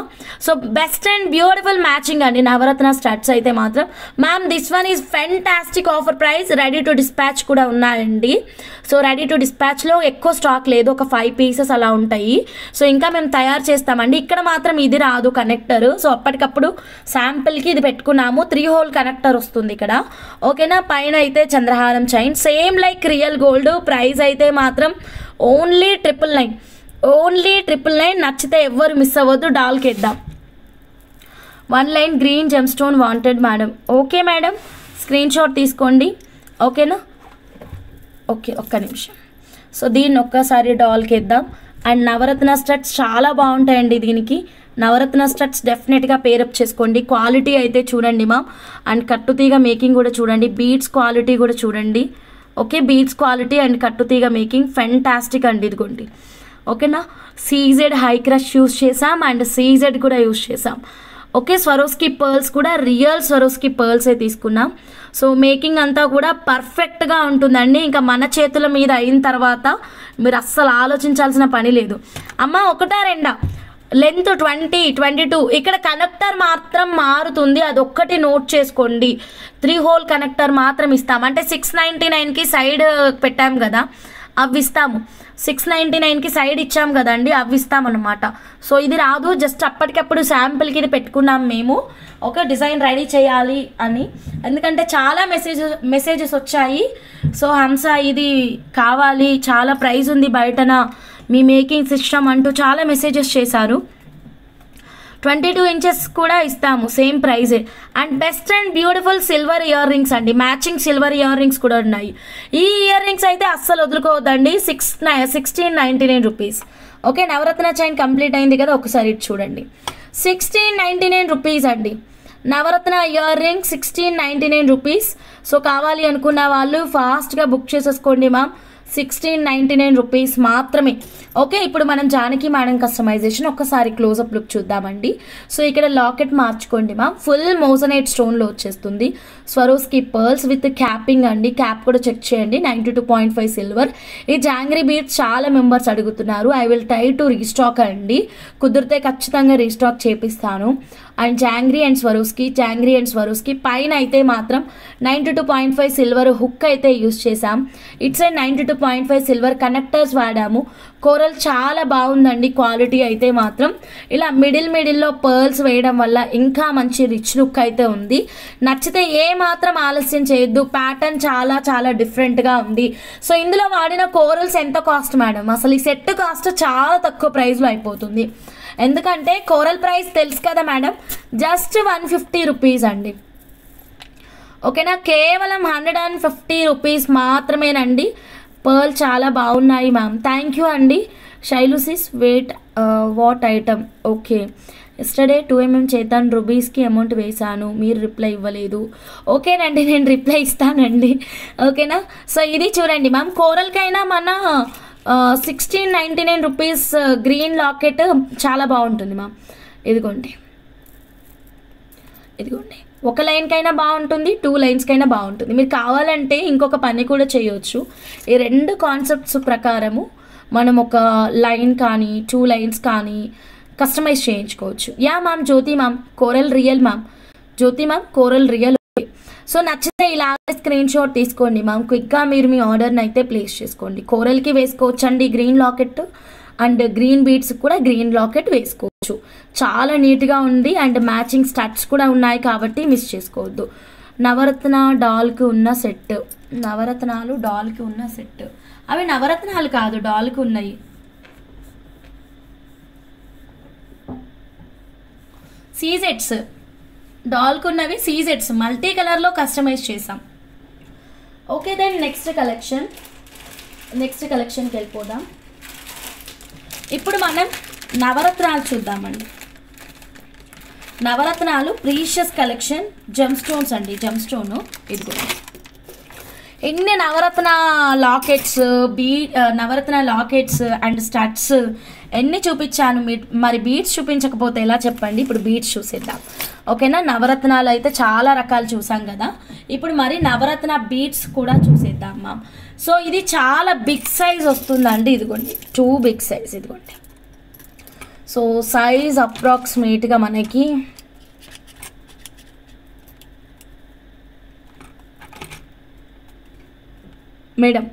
So best and beautiful matching అండి నవరత్న స్టడ్స్ అయితే మాత్రం. Ma'am this one is fantastic offer price. Ready to dispatch కూడా ఉన్నాయండి. సో రెడీ టు డిస్పాచ్లో ఎక్కువ స్టాక్ లేదు, ఒక 5 పీసెస్ అలా ఉంటాయి. సో ఇంకా మేము తయారు చేస్తామండి. ఇక్కడ మాత్రం ఇది రాదు కనెక్టర్. సో అప్పటికప్పుడు శాంపిల్కి ఇది పెట్టుకున్నాము. 3 హోల్ కనెక్టర్ వస్తుంది ఇక్కడ. ఓకేనా. పైన అయితే చంద్రహారం chain same like real gold. Price అయితే మాత్రం ఓన్లీ 999. ఓన్లీ 999. నచ్చితే ఎవ్వరు మిస్ అవ్వద్దు. డాల్కి ఇద్దాం. 1 line green gem stone wanted madam. Okay madam, screenshot తీసుకోండి. ఓకేనా. ఓకే, ఒక్క నిమిషం. సో దీన్ని ఒక్కసారి డాల్కి ఇద్దాం. అండ్ నవరత్న స్టడ్స్ చాలా బాగుంటాయండి. దీనికి నవరత్న స్టడ్స్ డెఫినెట్గా పేరప్ చేసుకోండి. క్వాలిటీ అయితే చూడండి మా. అండ్ కట్టుతీగ మేకింగ్ కూడా చూడండి. బీడ్స్ క్వాలిటీ కూడా చూడండి. ఓకే, బీడ్స్ క్వాలిటీ అండ్ కట్టుతీగ మేకింగ్ ఫెంటాస్టిక్ అండి. ఇదిగోండి. ఓకేనా. సీజెడ్ హై క్రష్ యూస్ చేసాం అండ్ సీజెడ్ కూడా యూస్ చేసాం. ఓకే, స్వరోస్కి పర్ల్స్ కూడా రియల్ స్వరోస్కి పర్ల్సే తీసుకున్నాం. సో మేకింగ్ అంతా కూడా పర్ఫెక్ట్గా ఉంటుందండి. ఇంకా మన చేతుల మీద అయిన తర్వాత మీరు అస్సలు ఆలోచించాల్సిన పని లేదు. అమ్మ ఒకటా రెండా, లెంత్ 20, 22. ఇక్కడ కనెక్టర్ మాత్రం మారుతుంది, అదొక్కటి నోట్ చేసుకోండి. 3 హోల్ కనెక్టర్ మాత్రం ఇస్తాం. అంటే 699కి సైడ్ పెట్టాం కదా, అవి ఇస్తాము. 699కి సైడ్ ఇచ్చాం కదండి, అవి ఇస్తామన్నమాట. సో ఇది రాదు, జస్ట్ అప్పటికప్పుడు శాంపిల్కి ఇది పెట్టుకున్నాం మేము. ఒక డిజైన్ రెడీ చేయాలి అని, ఎందుకంటే చాలా మెసేజెస్ వచ్చాయి. సో హంస ఇది కావాలి, చాలా ప్రైస్ ఉంది బయటన, మీ మేకింగ్ సిస్టమ్ అంటూ చాలా మెసేజెస్ చేశారు. 22 ఇంచెస్ కూడా ఇస్తాము, సేమ్ ప్రైజే. And best and beautiful silver earrings అండి. మ్యాచింగ్ సిల్వర్ ఇయర్ రింగ్స్ కూడా ఉన్నాయి. ఈ ఇయర్ రింగ్స్ అయితే అస్సలు వదులుకోవద్దండి. 1699 rupees. Okay, navaratna chain complete అయింది కదా, ఒకసారి ఇటు చూడండి. 1699 రూపీస్ అండి. Navaratna earring 1699 rupees. So కావాలి అనుకున్న వాళ్ళు ఫాస్ట్గా బుక్ చేసేసుకోండి మ్యామ్. 1699 రూపీస్ మాత్రమే. ఓకే, ఇప్పుడు మనం జానకి మేడం కస్టమైజేషన్ ఒక్కసారి క్లోజప్ లుక్ చూద్దామండి. సో ఇక్కడ లాకెట్ మార్చుకోండి మ్యామ్. ఫుల్ మోజనైట్ స్టోన్లో వచ్చేస్తుంది. స్వరోస్కి పర్ల్స్ విత్ క్యాపింగ్ అండి. క్యాప్ కూడా చెక్ చేయండి. 92.5 సిల్వర్. ఈ జాంగ్రీ బీడ్స్ చాలా మెంబర్స్ అడుగుతున్నారు. I will try to restock అండి. కుదిరితే ఖచ్చితంగా రీస్టాక్ చేపిస్తాను. అండ్ జాంగ్రీ అండ్ స్వరోస్కి పైన అయితే మాత్రం 92.5 సిల్వర్ హుక్ అయితే యూస్ చేసాం. ఇట్స్ 92.5 సిల్వర్ కనెక్టర్స్ వాడాము. కోరల్ చాలా బాగుందండి క్వాలిటీ అయితే మాత్రం. ఇలా మిడిల్లో పర్ల్స్ వేయడం వల్ల ఇంకా మంచి రిచ్ లుక్ అయితే ఉంది. నచ్చితే ఏ మాత్రం ఆలస్యం చేయొద్దు. ప్యాటర్న్ చాలా చాలా డిఫరెంట్గా ఉంది. సో ఇందులో వాడిన కోరల్స్ ఎంత కాస్ట్ మేడం? అసలు ఈ సెట్ కాస్ట్ చాలా తక్కువ ప్రైస్లో అయిపోతుంది. ఎందుకంటే కోరల్ ప్రైస్ తెలుసు కదా మేడం, జస్ట్ 150 రూపీస్ అండి. ఓకేనా, కేవలం 150 రూపీస్ మాత్రమేనండి. పర్ల్ చాలా బాగున్నాయి మ్యామ్. థ్యాంక్ యూ అండి. Shailu sis weight what item. Okay, yesterday 2mm Chetan రూబీస్కి అమౌంట్ వేశాను, మీరు రిప్లై ఇవ్వలేదు. ఓకేనండి, నేను రిప్లై ఇస్తానండి. ఓకేనా. సో ఇది చూడండి మ్యామ్, కోరల్కైనా మన 1699 రూపీస్ గ్రీన్ లాకెట్ చాలా బాగుంటుంది మ్యామ్. ఇదిగోండి, ఒక లైన్కైనా బాగుంటుంది, 2 లైన్స్కైనా బాగుంటుంది. మీరు కావాలంటే ఇంకొక పని కూడా చేయొచ్చు. ఈ 2 కాన్సెప్ట్స్ ప్రకారము మనం ఒక లైన్ కానీ 2 లైన్స్ కానీ కస్టమైజ్ చేయించుకోవచ్చు. యా మ్యామ్, జ్యోతి మ్యామ్, కోరల్ రియల్ మ్యామ్. జ్యోతి మ్యామ్, కోరల్ రియల్. సో నచ్చితే ఇలా స్క్రీన్ షాట్ తీసుకోండి మ్యామ్. క్విక్గా మీరు మీ ఆర్డర్ని అయితే ప్లేస్ చేసుకోండి. కోరల్కి వేసుకోవచ్చండి green locket, and green beads కూడా గ్రీన్ లాకెట్ వేసుకోవచ్చు. చాలా నీట్గా ఉంది. అండ్ మ్యాచింగ్ స్టడ్స్ కూడా ఉన్నాయి కాబట్టి మిస్ చేసుకోవద్దు. నవరత్నాలు డాల్కి ఉన్న సెట్. అవి నవరత్నాలు కాదు, డాల్కి ఉన్నాయి. సీజెట్స్ డాల్కున్నవి సీజెట్స్ మల్టీ కలర్లో కస్టమైజ్ చేసాం. ఓకే దెన్ నెక్స్ట్ కలెక్షన్కి వెళ్ళిపోదాం. ఇప్పుడు మనం నవరత్నాలు చూద్దామండి. నవరత్నాలు ప్రీషియస్ కలెక్షన్, జెమ్ స్టోన్స్ అండి. జెమ్ స్టోన్ ఇదిగో ఎన్ని navaratna lockets, navaratna lockets and studs ఎన్ని చూపించాను. మరి బీడ్స్ చూపించకపోతే ఎలా చెప్పండి. ఇప్పుడు బీడ్స్ చూసేద్దాం ఓకేనా. నవరత్నాలు అయితే చాలా రకాలు చూసాం కదా, ఇప్పుడు మరి నవరత్న బీడ్స్ కూడా చూసేద్దాం మ్యామ్. సో ఇది చాలా బిగ్ సైజ్ వస్తుందండి. ఇదిగోండి 2 బిగ్ సైజ్ ఇదిగోండి. సో సైజ్ అప్రాక్సిమేట్గా మనకి మేడం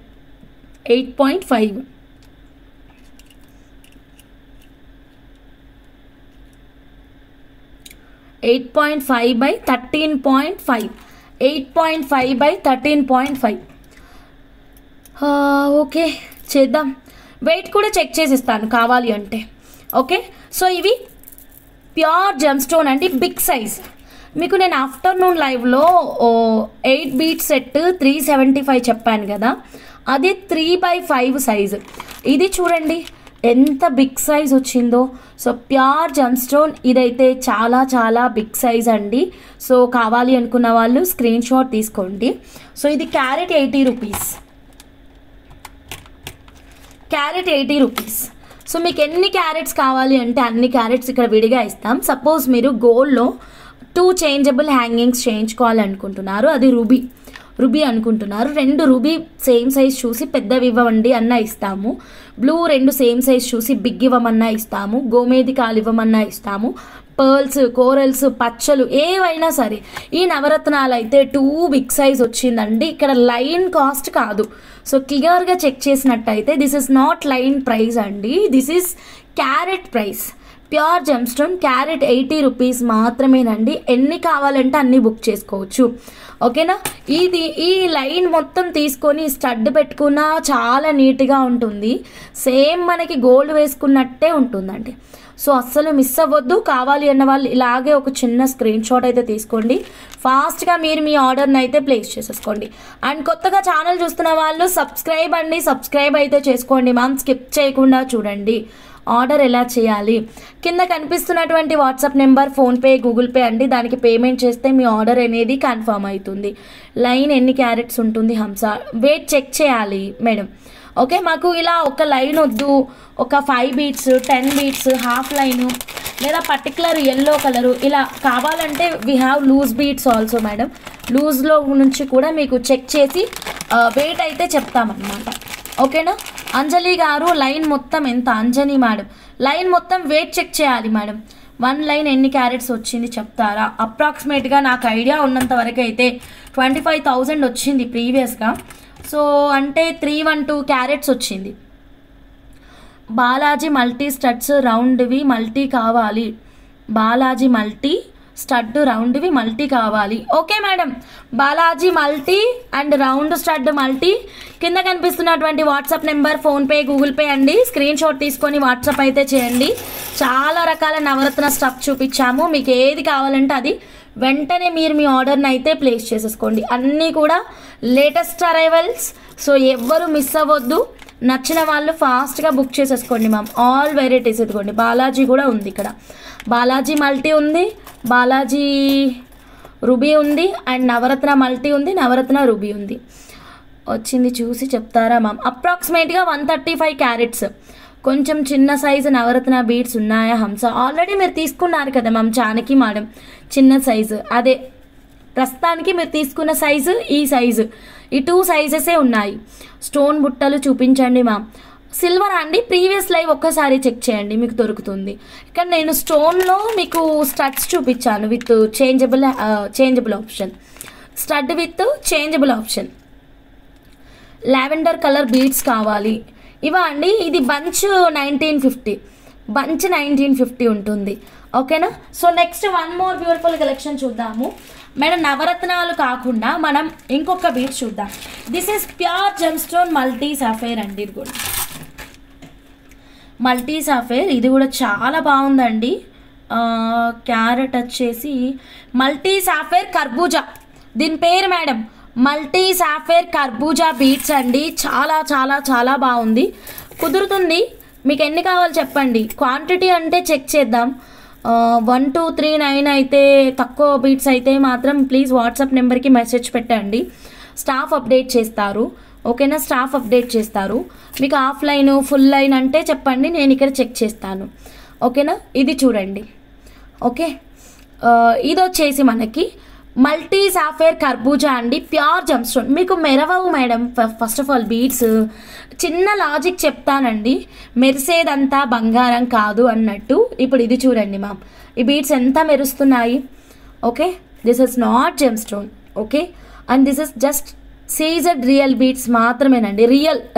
8.5 8.5 by 13.5 8.5 by 13.5. ఓకే చేద్దాం. వెయిట్ కూడా చెక్ చేసి ఇస్తాను కావాలి అంటే. ఓకే సో ఇవి ప్యూర్ జెమ్ స్టోన్ అండి, బిగ్ సైజ్. మీకు నేను ఆఫ్టర్నూన్ లైవ్లో 8 బీట్ సెట్ 375 చెప్పాను కదా, అది 3/5 సైజు. ఇది చూడండి ఎంత బిగ్ సైజ్ వచ్చిందో. సో ప్యూర్ జెమ్ స్టోన్ ఇదైతే చాలా చాలా బిగ్ సైజ్ అండి. సో కావాలి అనుకున్న వాళ్ళు స్క్రీన్ షాట్ తీసుకోండి. సో ఇది carrot 80 rupees. Carrot 80 rupees. So మీకు ఎన్ని క్యారెట్స్ కావాలి అంటే అన్ని క్యారెట్స్ ఇక్కడ విడిగా ఇస్తాం. సపోజ్ మీరు గోల్డ్లో 2 చేంజబుల్ హ్యాంగింగ్స్ చేయించుకోవాలనుకుంటున్నారు, అది రూబీ అనుకుంటున్నారు, 2 రూబీ సేమ్ సైజ్ చూసి పెద్దవి ఇవ్వండి అన్న ఇస్తాము. బ్లూ 2 సేమ్ సైజ్ చూసి బిగ్ ఇవ్వమన్నా ఇస్తాము. గోమేధికాలు ఇవ్వమన్నా ఇస్తాము. పర్ల్స్, కోరల్స్, పచ్చలు ఏవైనా సరే. ఈ నవరత్నాలు అయితే 2 బిగ్ సైజ్ వచ్చిందండి. ఇక్కడ లైన్ కాస్ట్ కాదు. సో క్లియర్గా చెక్ చేసినట్టయితే this is not line price అండి, this is carat price. Pure gemstone carat 80 rupees మాత్రమేనండి. ఎన్ని కావాలంటే అన్ని బుక్ చేసుకోవచ్చు ఓకేనా. ఈ లైన్ మొత్తం తీసుకొని స్టడ్ పెట్టుకున్నా చాలా నీట్గా ఉంటుంది. సేమ్ మనకి గోల్డ్ వేసుకున్నట్టే ఉంటుందండి. సో అస్సలు మిస్ అవ్వద్దు. కావాలి అన్న వాళ్ళు ఇలాగే ఒక చిన్న స్క్రీన్ షాట్ అయితే తీసుకోండి. ఫాస్ట్గా మీరు మీ ఆర్డర్ని అయితే ప్లేస్ చేసేసుకోండి. అండ్ కొత్తగా ఛానల్ చూస్తున్న వాళ్ళు సబ్స్క్రైబ్ అయితే చేసుకోండి మ్యామ్. స్కిప్ చేయకుండా చూడండి ఆర్డర్ ఎలా చేయాలి. కింద కనిపిస్తున్నటువంటి WhatsApp number, PhonePe, Google Pay అండి. దానికి పేమెంట్ చేస్తే మీ ఆర్డర్ అనేది కన్ఫర్మ్ అవుతుంది. లైన్ ఎన్ని క్యారెట్స్ ఉంటుంది హంస, వెయిట్ చెక్ చేయాలి మేడం. ఓకే మాకు ఇలా ఒక లైన్ వద్దు, ఒక 5 బీట్స్ 10 బీట్స్ హాఫ్ లైను లేదా పర్టికులర్ ఎల్లో కలరు ఇలా కావాలంటే we have loose beads also madam. లూజ్లో నుంచి కూడా మీకు చెక్ చేసి వెయిట్ అయితే చెప్తామన్నమాట ఓకేనా. అంజలి గారు లైన్ మొత్తం ఎంత? అంజని మేడం లైన్ మొత్తం వెయిట్ చెక్ చేయాలి మేడం. 1 లైన్ ఎన్ని క్యారెట్స్ వచ్చింది చెప్తారా? అప్రాక్సిమేట్గా నాకు ఐడియా ఉన్నంత వరకు అయితే 25,000 వచ్చింది ప్రీవియస్గా. సో అంటే 312 క్యారెట్స్ వచ్చింది. బాలాజీ మల్టీ స్టడ్స్ రౌండ్వి మల్టీ కావాలి. బాలాజీ మల్టీ స్టడ్ రౌండ్వి మల్టీ కావాలి. Okay madam, Balaji multi and round stud multi. కింద కనిపిస్తున్నటువంటి WhatsApp number, PhonePe, Google Pay అండి. స్క్రీన్ షాట్ తీసుకొని వాట్సాప్ అయితే చేయండి. చాలా రకాల నవరత్న స్టఫ్ చూపించాము. మీకు ఏది కావాలంటే అది వెంటనే మీరు మీ ఆర్డర్ని అయితే ప్లేస్ చేసేసుకోండి. అన్నీ కూడా లేటెస్ట్ అరైవల్స్. సో ఎవ్వరు మిస్ అవ్వద్దు. నచ్చిన వాళ్ళు ఫాస్ట్గా బుక్ చేసేసుకోండి మ్యామ్. ఆల్ వెరైటీస్ ఇదిగోండి. బాలాజీ కూడా ఉంది ఇక్కడ. బాలాజీ మల్టీ ఉంది, బాలాజీ రూబీ ఉంది, అండ్ నవరత్న మల్టీ ఉంది, నవరత్న రూబీ ఉంది. వచ్చింది చూసి చెప్తారా మ్యామ్? అప్రాక్సిమేట్గా 135 క్యారెట్స్. కొంచెం చిన్న సైజు నవరత్న బీడ్స్ ఉన్నాయా హంస? ఆల్రెడీ మీరు తీసుకున్నారు కదా మ్యామ్ జానకి మేడం, చిన్న సైజు. అదే ప్రస్తుతానికి మీరు తీసుకున్న సైజు ఈ సైజు, ఈ 2 సైజెసే ఉన్నాయి. స్టోన్ బుట్టలు చూపించండి మ్యామ్. సిల్వర్ అండి, ప్రీవియస్ లైవ్ ఒక్కసారి చెక్ చేయండి మీకు దొరుకుతుంది. ఇక్కడ నేను స్టోన్లో మీకు స్టడ్స్ చూపించాను with changeable option. Stud with changeable option. Lavender colour beads కావాలి. ఇవా అండి, ఇది బంచ్ 1950 ఉంటుంది ఓకేనా. So next 1 more beautiful collection చూద్దాము మేడం. నవరత్నాలు కాకుండా మనం ఇంకొక బీడ్స్ చూద్దాం. This is pure gem stone multi sapphire అండి. ఇది కూడా మల్టీ సాఫైర్, ఇది కూడా చాలా బాగుందండి. క్యారెట్ వచ్చేసి మల్టీ సాఫైర్ కర్బూజా, దీని పేరు మేడం మల్టీ సాఫైర్ కర్బూజా బీట్స్ అండి. చాలా చాలా చాలా బాగుంది, కుదురుతుంది. మీకు ఎన్ని కావాలి చెప్పండి, క్వాంటిటీ అంటే చెక్ చేద్దాం. 1 2 3 9 అయితే తక్కువ బీట్స్ అయితే మాత్రం ప్లీజ్ వాట్సాప్ నెంబర్కి మెసేజ్ పెట్టండి, స్టాఫ్ అప్డేట్ చేస్తారు. ఓకేనా, స్టాఫ్ అప్డేట్ చేస్తారు. మీకు ఆఫ్లైన్ ఫుల్ లైన్ అంటే చెప్పండి, నేను ఇక్కడ చెక్ చేస్తాను. ఓకేనా, ఇది చూడండి. ఓకే, ఇది వచ్చేసి మనకి మల్టీ సాఫైర్ కర్బూజా అండి, ప్యూర్ జమ్ స్టోన్. మీకు మెరవవు madam. First of all beads చిన్న లాజిక్ చెప్తానండి, మెరిసేదంతా బంగారం కాదు అన్నట్టు. ఇప్పుడు ఇది చూడండి మ్యామ్, ఈ బీడ్స్ ఎంత మెరుస్తున్నాయి. Okay, this is not gemstone. Okay, and this is just CZ real beads మాత్రమేనండి.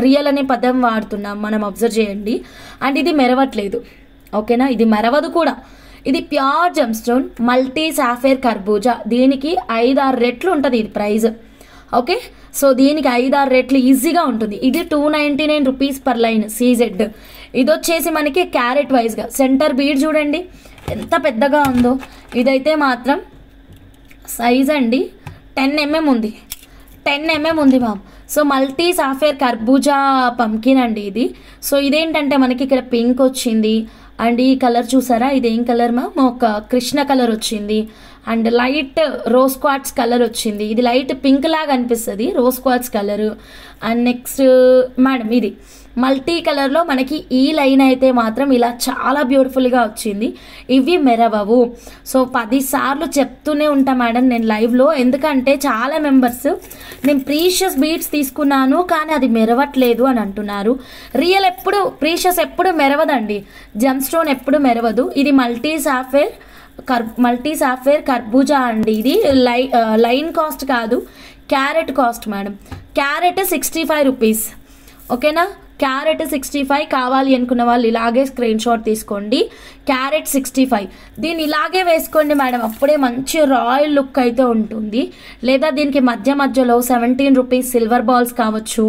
రియల్ అనే పదం వాడుతున్నాం మనం, అబ్జర్వ్ చేయండి. అండ్ ఇది మెరవట్లేదు. ఓకేనా, ఇది మెరవదు కూడా. ఇది pure gem stone multi sapphire కర్బూజా. దీనికి 5-6 రెట్లు ఉంటుంది ఇది ప్రైస్. ఓకే, సో దీనికి 5-6 రెట్లు ఈజీగా ఉంటుంది. ఇది 299 రూపీస్ పర్ లైన్ సీజెడ్. ఇది వచ్చేసి మనకి క్యారెట్ వైజ్గా సెంటర్ బీడ్ చూడండి ఎంత పెద్దగా ఉందో. ఇదైతే మాత్రం సైజ్ అండి 10 mm ఉంది, 10 mm ఉంది మ్యామ్. సో మల్టీ సాఫైర్ కర్బూజా పంకిన్ అండి ఇది. సో ఇదేంటంటే మనకి ఇక్కడ పింక్ వచ్చింది, అండ్ ఈ కలర్ చూసారా, ఇదేం కలర్ మ్యామ్, ఒక కృష్ణ కలర్ వచ్చింది, and light rose quartz colour వచ్చింది. ఇది లైట్ పింక్ లాగా అనిపిస్తుంది rose quartz colour. And next madam ఇది మల్టీ కలర్లో మనకి ఈ లైన్ అయితే మాత్రం ఇలా చాలా బ్యూటిఫుల్గా వచ్చింది. ఇవి మెరవవు. సో 10 సార్లు చెప్తూనే ఉంటా మేడం నేను లైవ్లో, ఎందుకంటే చాలా మెంబర్స్ నేను ప్రీషియస్ బీడ్స్ తీసుకున్నాను కానీ అది మెరవట్లేదు అని అంటున్నారు. రియల్ ఎప్పుడు ప్రీషియస్ ఎప్పుడు మెరవదండి, జెమ్ స్టోన్ ఎప్పుడు మెరవదు. ఇది మల్టీ సాఫైర్ కర్బూజా అండి. ఇది లైన్ కాస్ట్ కాదు, carrot cost madam. Carrot 65 rupees. ఓకేనా, క్యారెట్ 65 కావాలి అనుకున్న వాళ్ళు ఇలాగే స్క్రీన్ షాట్ తీసుకోండి. క్యారెట్ 65, దీన్ని ఇలాగే వేసుకోండి మేడం, అప్పుడే మంచి రాయల్ లుక్ అయితే ఉంటుంది. లేదా దీనికి మధ్యలో 17 రూపీస్ సిల్వర్ బాల్స్ కావచ్చు,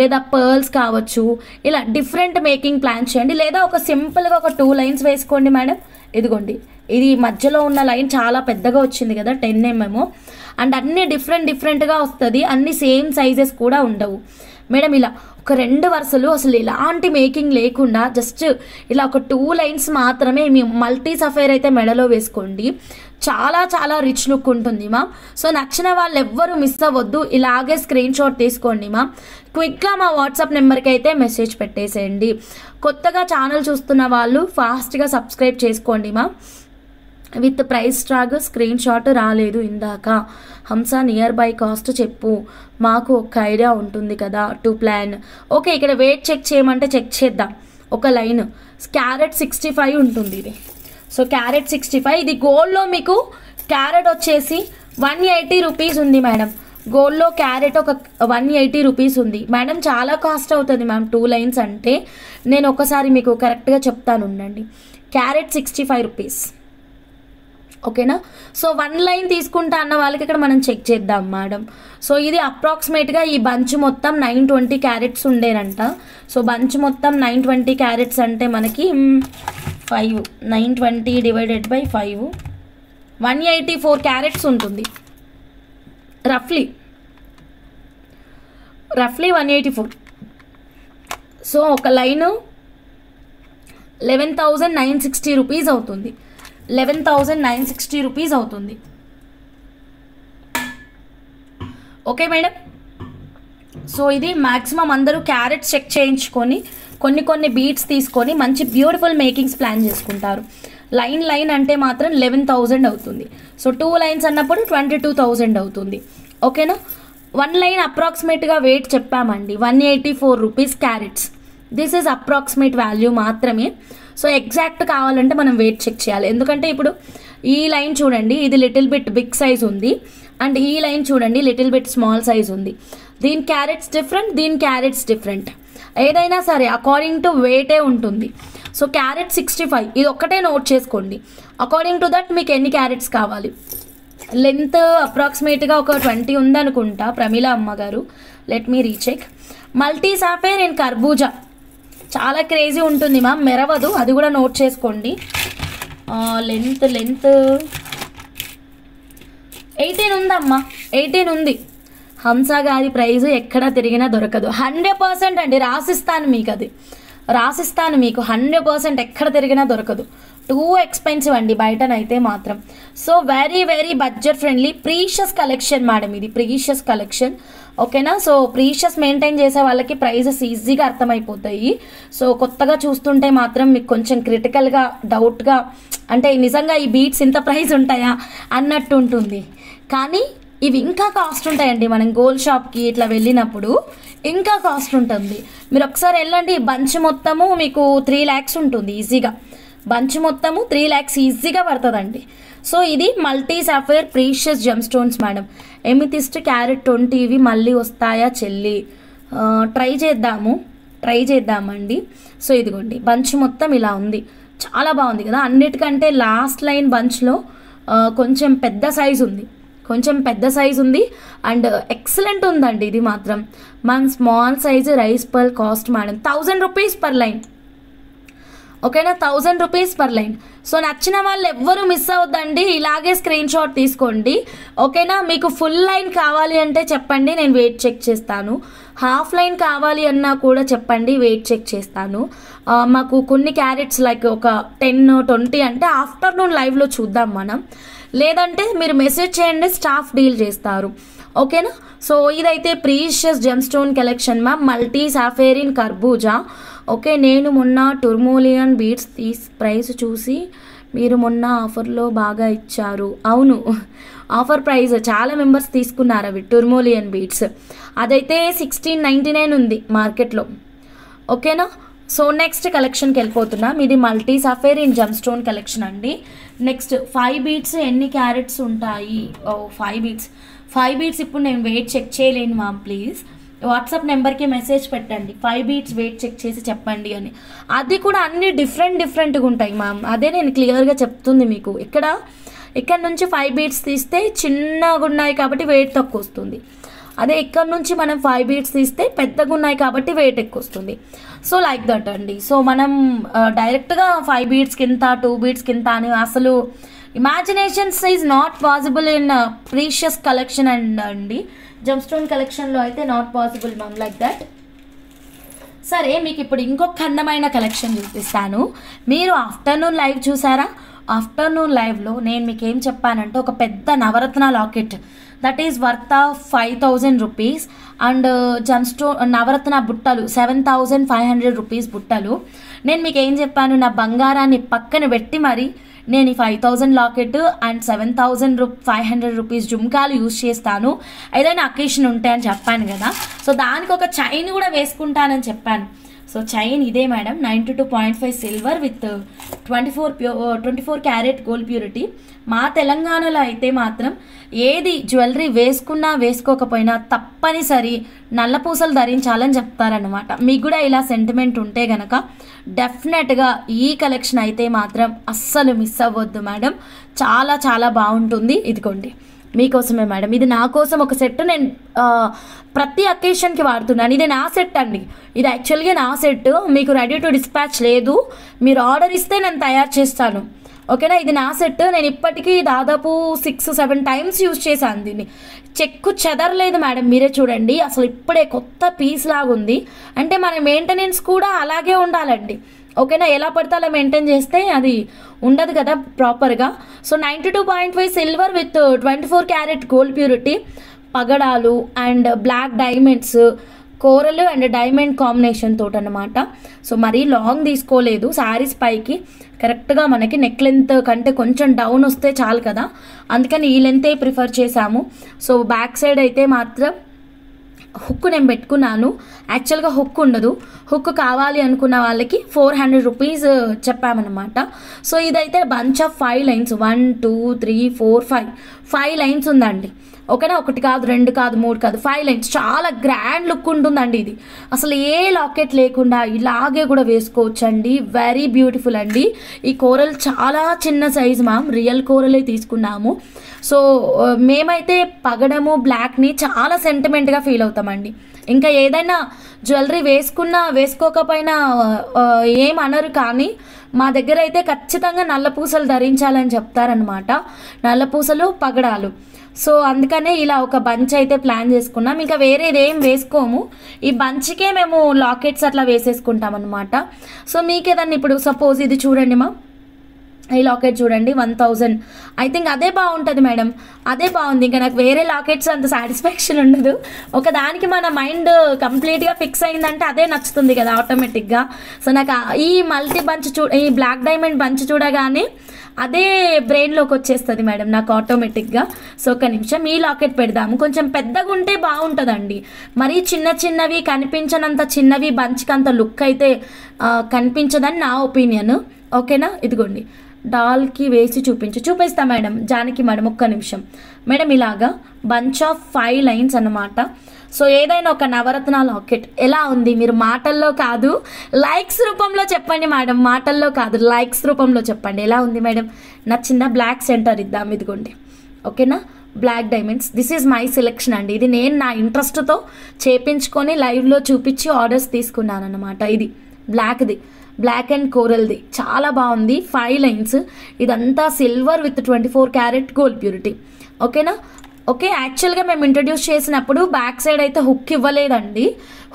లేదా పర్ల్స్ కావచ్చు, ఇలా డిఫరెంట్ మేకింగ్ ప్లాన్ చేయండి. లేదా ఒక సింపుల్గా ఒక 2 లైన్స్ వేసుకోండి మేడం. ఇదిగోండి, ఇది మధ్యలో ఉన్న లైన్ చాలా పెద్దగా వచ్చింది కదా 10 mm, అండ్ అన్నీ డిఫరెంట్గా వస్తుంది, అన్ని సేమ్ సైజెస్ కూడా ఉండవు మేడం. ఇలా ఒక 2 వరుసలు అసలు ఎలాంటి మేకింగ్ లేకుండా జస్ట్ ఇలా ఒక 2 లైన్స్ మాత్రమే మీ మల్టీ సఫైర్ అయితే మెడలో వేసుకోండి, చాలా చాలా రిచ్ లుక్ ఉంటుంది మా. సో నచ్చిన వాళ్ళు ఎవ్వరూ మిస్ అవ్వద్దు, ఇలాగే స్క్రీన్ షాట్ తీసుకోండి మా. క్విక్గా మా వాట్సాప్ నెంబర్కి అయితే మెసేజ్ పెట్టేసేయండి. కొత్తగా ఛానల్ చూస్తున్న వాళ్ళు ఫాస్ట్గా సబ్స్క్రైబ్ చేసుకోండి మా. With price tag screen shot రాలేదు ఇందాక. హంస నియర్ బై కాస్ట్ చెప్పు, మాకు ఒక ఐడియా ఉంటుంది కదా టు ప్లాన్. ఓకే, ఇక్కడ వెయిట్ చెక్ చేయమంటే చెక్ చేద్దాం. ఒక లైన్ క్యారెట్ 65 ఉంటుంది ఇది. సో క్యారెట్ 65, ఇది గోల్డ్లో మీకు క్యారెట్ వచ్చేసి 180 రూపీస్ ఉంది మేడం. గోల్డ్లో క్యారెట్ ఒక 180 రూపీస్ ఉంది మేడం. చాలా కాస్ట్ అవుతుంది మ్యామ్ 2 లైన్స్ అంటే. నేను ఒకసారి మీకు కరెక్ట్గా చెప్తాను ఉండండి. Carrot 65 rupees. ఓకేనా, సో 1 లైన్ తీసుకుంటా అన్న వాళ్ళకి ఇక్కడ మనం చెక్ చేద్దాం మేడం. సో ఇది అప్రాక్సిమేట్గా ఈ బంచ్ మొత్తం 920 క్యారెట్స్ ఉండేనంట. సో బంచ్ మొత్తం 920 క్యారెట్స్ అంటే మనకి 920 డివైడెడ్ బై 5 184 క్యారెట్స్ ఉంటుంది రఫ్లీ 184. సో ఒక లైను 11,960 రూపీస్ అవుతుంది. 11,960 రూపీస్ అవుతుంది. ఓకే మేడం, సో ఇది మ్యాక్సిమం అందరూ క్యారెట్స్ చెక్ చేయించుకొని కొన్ని బీట్స్ తీసుకొని మంచి బ్యూటిఫుల్ మేకింగ్స్ ప్లాన్ చేసుకుంటారు. లైన్ అంటే మాత్రం 11,000 అవుతుంది. సో 2 లైన్స్ అన్నప్పుడు 22,000 అవుతుంది. ఓకేనా, 1 లైన్ అప్రాక్సిమేట్గా వెయిట్ చెప్పామండి 184 rupees carats. This is approximate value మాత్రమే. సో ఎగ్జాక్ట్ కావాలంటే మనం వెయిట్ చెక్ చేయాలి. ఎందుకంటే ఇప్పుడు ఈ లైన్ చూడండి, ఇది లిటిల్ బిట్ బిగ్ సైజ్ ఉంది, అండ్ ఈ లైన్ చూడండి లిటిల్ బిట్ స్మాల్ సైజ్ ఉంది. దీని క్యారెట్స్ డిఫరెంట్, దీని క్యారెట్స్ డిఫరెంట్. ఏదైనా సరే అకార్డింగ్ టు వెయిటే ఉంటుంది. సో క్యారెట్ 65 ఇది ఒక్కటే నోట్ చేసుకోండి. అకార్డింగ్ టు దట్ మీకు ఎన్ని క్యారెట్స్ కావాలి. లెంత్ అప్రాక్సిమేట్గా ఒక 20 ఉందనుకుంటా ప్రమీల అమ్మగారు. Let me recheck. Multi sapphire and కర్బూజా చాలా క్రేజీ ఉంటుంది మ్యామ్, మెరవదు, అది కూడా నోట్ చేసుకోండి. లెంత్ 18 ఉందమ్మా, 18 ఉంది. హంస గారి ప్రైజు ఎక్కడ తిరిగినా దొరకదు. 100% అండి, రాసిస్తాను మీకు, అది రాసిస్తాను మీకు. 100% ఎక్కడ తిరిగినా దొరకదు. టూ ఎక్స్పెన్సివ్ అండి బయటనైతే మాత్రం. So very very budget friendly precious collection madam, ఇది ప్రీషియస్ కలెక్షన్. ఓకేనా. సో ప్రీషియస్ మెయింటైన్ చేసే వాళ్ళకి ప్రైజెస్ ఈజీగా అర్థమైపోతాయి. సో కొత్తగా చూస్తుంటే మాత్రం మీకు కొంచెం క్రిటికల్గా డౌట్గా, అంటే నిజంగా ఈ బీట్స్ ఇంత ప్రైస్ ఉంటాయా అన్నట్టు ఉంటుంది. కానీ ఇవి ఇంకా కాస్ట్ ఉంటాయండి. మనం గోల్డ్ షాప్కి ఇట్లా వెళ్ళినప్పుడు ఇంకా కాస్ట్ ఉంటుంది. మీరు ఒకసారి వెళ్ళండి, బంచ్ మొత్తము మీకు 3 lakhs ఉంటుంది ఈజీగా. బంచ్ మొత్తము 3 lakhs ఈజీగా పడుతుందండి. సో ఇది multi sapphire precious gem stones madam. Amethyst carrot 20 ఇవి మళ్ళీ వస్తాయా చెల్లి? ట్రై చేద్దామండి. సో ఇదిగోండి బంచ్ మొత్తం ఇలా ఉంది, చాలా బాగుంది కదా. అన్నిటికంటే లాస్ట్ లైన్ బంచ్లో కొంచెం పెద్ద సైజ్ ఉంది అండ్ ఎక్సలెంట్ ఉందండి ఇది మాత్రం. మన small size rice pearl cost madam 1000 rupees per line. ఓకేనా, 1000 rupees per line. సో నచ్చిన వాళ్ళు ఎవ్వరూ మిస్ అవ్వద్దండి, ఇలాగే స్క్రీన్ షాట్ తీసుకోండి. ఓకేనా. మీకు ఫుల్ లైన్ కావాలి అంటే చెప్పండి, నేను వెయిట్ చెక్ చేస్తాను. హాఫ్ లైన్ కావాలి అన్నా కూడా చెప్పండి, వెయిట్ చెక్ చేస్తాను. మాకు కొన్ని క్యారెట్స్ లైక్ ఒక 10-20 అంటే ఆఫ్టర్నూన్ లైవ్లో చూద్దాం మనం. లేదంటే మీరు మెసేజ్ చేయండి, స్టాఫ్ డీల్ చేస్తారు. ఓకేనా. సో ఇదైతే precious gemstone collection ma'am, multi సాఫేరిన్ కర్బూజా. ఓకే. నేను మొన్న టూర్మోలియన్ బీడ్స్ ప్రైస్ చూసి మీరు మొన్న ఆఫర్లో బాగా ఇచ్చారు. అవును, ఆఫర్ ప్రైస్ చాలా మెంబర్స్ తీసుకున్నారు అవి టూర్మోలియన్ బీడ్స్. అదైతే 1699 ఉంది మార్కెట్లో. ఓకేనా. సో నెక్స్ట్ కలెక్షన్కి వెళ్ళిపోతున్నాం. ఇది మల్టీ సఫేరిన్ జెమ్ స్టోన్ కలెక్షన్ అండి. నెక్స్ట్ 5 beads ఎన్ని క్యారెట్స్ ఉంటాయి? 5 beads ఇప్పుడు నేను వెయిట్ చెక్ చేయలేను మ్యామ్, ప్లీజ్ వాట్సాప్ నెంబర్కి మెసేజ్ పెట్టండి, 5 beads వెయిట్ చెక్ చేసి చెప్పండి అని. అది కూడా అన్ని డిఫరెంట్గా ఉంటాయి మ్యామ్, అదే నేను క్లియర్గా చెప్తుంది మీకు. ఇక్కడ నుంచి 5 beads తీస్తే చిన్నగా ఉన్నాయి కాబట్టి వెయిట్ తక్కువ వస్తుంది. అదే ఇక్కడ నుంచి మనం 5 beads తీస్తే పెద్దగా ఉన్నాయి కాబట్టి వెయిట్ ఎక్కువ వస్తుంది. సో లైక్ దట్ అండి. సో మనం డైరెక్ట్గా 5 beads కింద 2 beads కింద అని అసలు imaginations is not possible in precious collection అండి. జెమ్ స్టోన్ కలెక్షన్లో అయితే not possible ma'am, like that. సరే, మీకు ఇప్పుడు ఇంకొక అందమైన కలెక్షన్ చూపిస్తాను. మీరు ఆఫ్టర్నూన్ లైవ్ చూసారా? ఆఫ్టర్నూన్ లైవ్లో నేను మీకు ఏం చెప్పానంటే ఒక పెద్ద navaratna locket that is worth of 5000 rupees and gemstone navaratna బుట్టలు 7500 rupees బుట్టలు. నేను మీకు ఏం చెప్పాను, నా బంగారాన్ని పక్కన పెట్టి మరి నేను ఈ 5000 లాకెట్ అండ్ 7500 rupees జుమ్కాలు యూజ్ చేస్తాను ఏదైనా అకేషన్ ఉంటే అని చెప్పాను కదా. సో దానికి ఒక చైన్ కూడా వేసుకుంటానని చెప్పాను. సో చైన్ ఇదే madam, 92.5 silver with 24 carat gold purity. మా తెలంగాణలో అయితే మాత్రం ఏది జ్యువెలరీ వేసుకున్నా వేసుకోకపోయినా తప్పనిసరి నల్లపూసలు ధరించాలని చెప్తారనమాట. మీకు కూడా ఇలా సెంటిమెంట్ ఉంటే గనక డెఫినెట్గా ఈ కలెక్షన్ అయితే మాత్రం అస్సలు మిస్ అవ్వద్దు మేడం, చాలా చాలా బాగుంటుంది. ఇదిగోండి మీకోసమే మేడం, ఇది నా కోసం ఒక సెట్, నేను ప్రతి అకేషన్కి వాడుతున్నాను. ఇది నా సెట్ అండి, ఇది యాక్చువల్గా నా సెట్. మీకు రెడీ టు డిస్పాచ్ లేదు, మీరు ఆర్డర్ ఇస్తే నేను తయారు చేస్తాను. ఓకేనా. ఇది నా సెట్, నేను ఇప్పటికీ దాదాపు 6-7 times యూజ్ చేశాను దీన్ని. చెక్కు చెదరలేదు మేడం, మీరే చూడండి. అసలు ఇప్పుడే కొత్త పీస్ లాగా ఉంది. అంటే మన మెయింటెనెన్స్ కూడా అలాగే ఉండాలండి. ఓకేనా. ఎలా పడితే అలా మెయింటైన్ చేస్తే అది ఉండదు కదా ప్రాపర్గా. So 92.5 silver with 24 carat gold purity, పగడాలు and black diamonds, coral and diamond combination తోటి అనమాట. సో మరీ లాంగ్ తీసుకోలేదు, శారీస్ పైకి కరెక్ట్గా మనకి నెక్ లెంత్ కంటే కొంచెం డౌన్ వస్తే చాలు కదా, అందుకని ఈ లెంతే ప్రిఫర్ చేశాము. సో బ్యాక్ సైడ్ అయితే మాత్రం హుక్ నేను పెట్టుకున్నాను. యాక్చువల్గా హుక్ ఉండదు, హుక్ కావాలి అనుకున్న వాళ్ళకి 400 rupees చెప్పామన్నమాట. సో ఇదైతే బంచ్ ఆఫ్ 5 lines, 1 2 3 4 5 lines ఉందండి. ఓకేనా. 1 కాదు 2 కాదు 3 కాదు 5 lines, చాలా గ్రాండ్ లుక్ ఉంటుందండి ఇది. అసలు ఏ లాకెట్ లేకుండా ఇలాగే కూడా వేసుకోవచ్చు అండి, వెరీ బ్యూటిఫుల్ అండి. ఈ కోరల్ చాలా చిన్న సైజు మ్యామ్, రియల్ కోరలే తీసుకున్నాము. సో మేమైతే పగడము బ్లాక్ని చాలా సెంటిమెంట్గా ఫీల్ అవుతామండి. ఇంకా ఏదైనా జ్యువెలరీ వేసుకున్నా వేసుకోకపోయినా ఏమనరు, కానీ మా దగ్గర అయితే ఖచ్చితంగా నల్ల పూసలు ధరించాలని చెప్తారనమాట. నల్ల పూసలు పగడాలు. సో అందుకనే ఇలా ఒక బంచ్ అయితే ప్లాన్ చేసుకున్నాం. ఇంకా వేరేది ఏం వేసుకోము, ఈ బంచ్కే మేము లాకెట్స్ అట్లా వేసేసుకుంటాం అనమాట. సో మీకు ఏదన్నా ఇప్పుడు సపోజ్ ఇది చూడండి మా, ఈ లాకెట్ చూడండి 1000. ఐ థింక్ అదే బాగుంటుంది మేడం, అదే బాగుంది. ఇంకా నాకు వేరే లాకెట్స్ అంత సాటిస్ఫాక్షన్ ఉండదు. ఒకదానికి మన మైండ్ కంప్లీట్గా ఫిక్స్ అయిందంటే అదే నచ్చుతుంది కదా ఆటోమేటిక్గా. సో నాకు ఈ మల్టీ బంచ్ ఈ బ్లాక్ డైమండ్ బంచ్ చూడగానే అదే బ్రెయిన్లోకి వచ్చేస్తుంది మేడం నాకు ఆటోమేటిక్గా. సో ఒక నిమిషం ఈ లాకెట్ పెడదాము. కొంచెం పెద్దగా ఉంటే బాగుంటుందండి, మరీ చిన్న చిన్నవి కనిపించనంత చిన్నవి బంచ్కి అంత లుక్ అయితే కనిపించదని నా ఒపీనియన్. ఓకేనా, ఇదిగోండి డాల్కి వేసి చూపిస్తా మేడం. జానకి మేడం ఒక్క నిమిషం మేడం. ఇలాగా బంచ్ ఆఫ్ 5 లైన్స్ అన్నమాట. సో ఏదైనా ఒక నవరత్న లాకెట్ ఎలా ఉంది మీరు మాటల్లో కాదు లైక్స్ రూపంలో చెప్పండి మేడం, మాటల్లో కాదు లైక్స్ రూపంలో చెప్పండి ఎలా ఉంది మేడం. నచ్చిందా? బ్లాక్ సెంటర్ ఇద్దాం, ఇదిగోండి. ఓకేనా, black diamonds. This is my selection అండి. ఇది నేను నా ఇంట్రెస్ట్తో చేపించుకొని లైవ్లో చూపించి ఆర్డర్స్ తీసుకున్నాను అనమాట. ఇది బ్లాక్ది, బ్లాక్ అండ్ కోరల్ది చాలా బాగుంది. 5 లైన్స్. ఇదంతా silver with 24 carat gold purity. ఓకేనా. ఓకే, యాక్చువల్గా మేము ఇంట్రడ్యూస్ చేసినప్పుడు బ్యాక్ సైడ్ అయితే హుక్ ఇవ్వలేదండి.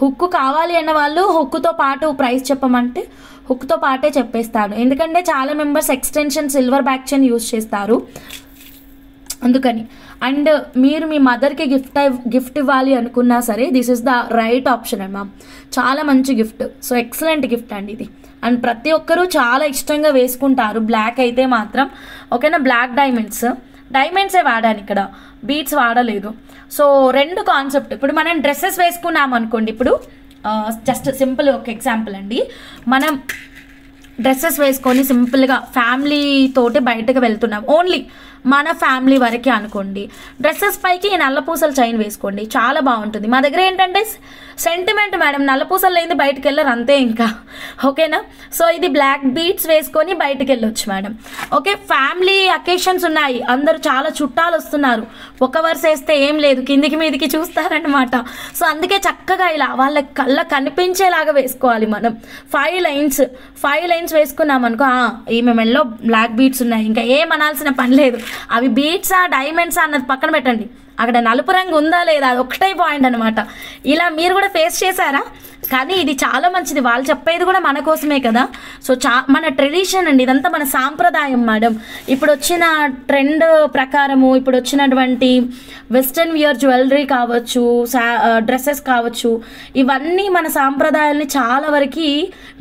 హుక్ కావాలి అన్న వాళ్ళు హుక్తో పాటు ప్రైస్ చెప్పమంటే హుక్తో పాటే చెప్పేస్తాను, ఎందుకంటే చాలా members extension silver back chain use చేస్తారు అందుకని. అండ్ మీరు మీ మదర్కి గిఫ్ట్ ఇవ్వాలి అనుకున్నా సరే this is the right option అండి మ్యామ్. చాలా మంచి గిఫ్ట్. సో ఎక్సలెంట్ గిఫ్ట్ అండి ఇది. అండ్ ప్రతి ఒక్కరూ చాలా ఇష్టంగా వేసుకుంటారు బ్లాక్ అయితే మాత్రం. ఓకేనా, బ్లాక్ డైమండ్సే వాడాను ఇక్కడ, బీట్స్ వాడలేదు. So 2 concept. ఇప్పుడు మనం డ్రెస్సెస్ వేసుకున్నాం అనుకోండి, ఇప్పుడు జస్ట్ సింపుల్ ఒక ఎగ్జాంపుల్ అండి. మనం డ్రెస్సెస్ వేసుకొని సింపుల్గా ఫ్యామిలీ తోటి బయటకు వెళ్తున్నాం, ఓన్లీ మన ఫ్యామిలీ వరకే అనుకోండి. డ్రెస్సెస్ పైకి ఈ నల్లపూసల చైన్ వేసుకోండి, చాలా బాగుంటుంది. మా దగ్గర ఏంటంటే సెంటిమెంట్ మేడం, నల్లపూసలు లేని బయటకు వెళ్ళరు అంతే ఇంకా. ఓకేనా. సో ఇది బ్లాక్ బీట్స్ వేసుకొని బయటకు వెళ్ళొచ్చు మేడం. ఓకే, ఫ్యామిలీ అకేషన్స్ ఉన్నాయి, అందరూ చాలా చుట్టాలు వస్తున్నారు, ఒక వరుస వేస్తే ఏం లేదు కిందికి మీదికి చూస్తారనమాట. సో అందుకే చక్కగా ఇలా వాళ్ళ కళ్ళ కనిపించేలాగా వేసుకోవాలి మనం. 5 లైన్స్ వేసుకున్నాం అనుకో, ఈమె మెల్లో బ్లాక్ బీట్స్ ఉన్నాయి, ఇంకా ఏం అనాల్సిన పని లేదు. అవి బీట్సా డైమండ్సా అన్నది పక్కన పెట్టండి, అక్కడ నలుపు రంగు ఉందా లేదా అది ఒకటే పాయింట్ అనమాట. ఇలా మీరు కూడా ఫేస్ చేశారా? కానీ ఇది చాలా మంచిది, వాళ్ళు చెప్పేది కూడా మన కోసమే కదా. సో మన ట్రెడిషన్ అండి, ఇదంతా మన సాంప్రదాయం మేడం. ఇప్పుడు వచ్చిన ట్రెండ్ ప్రకారము, ఇప్పుడు వచ్చినటువంటి వెస్ట్రన్ వియర్ జ్యువెలరీ కావచ్చు, డ్రెస్సెస్ కావచ్చు, ఇవన్నీ మన సాంప్రదాయాల్ని చాలా వరకు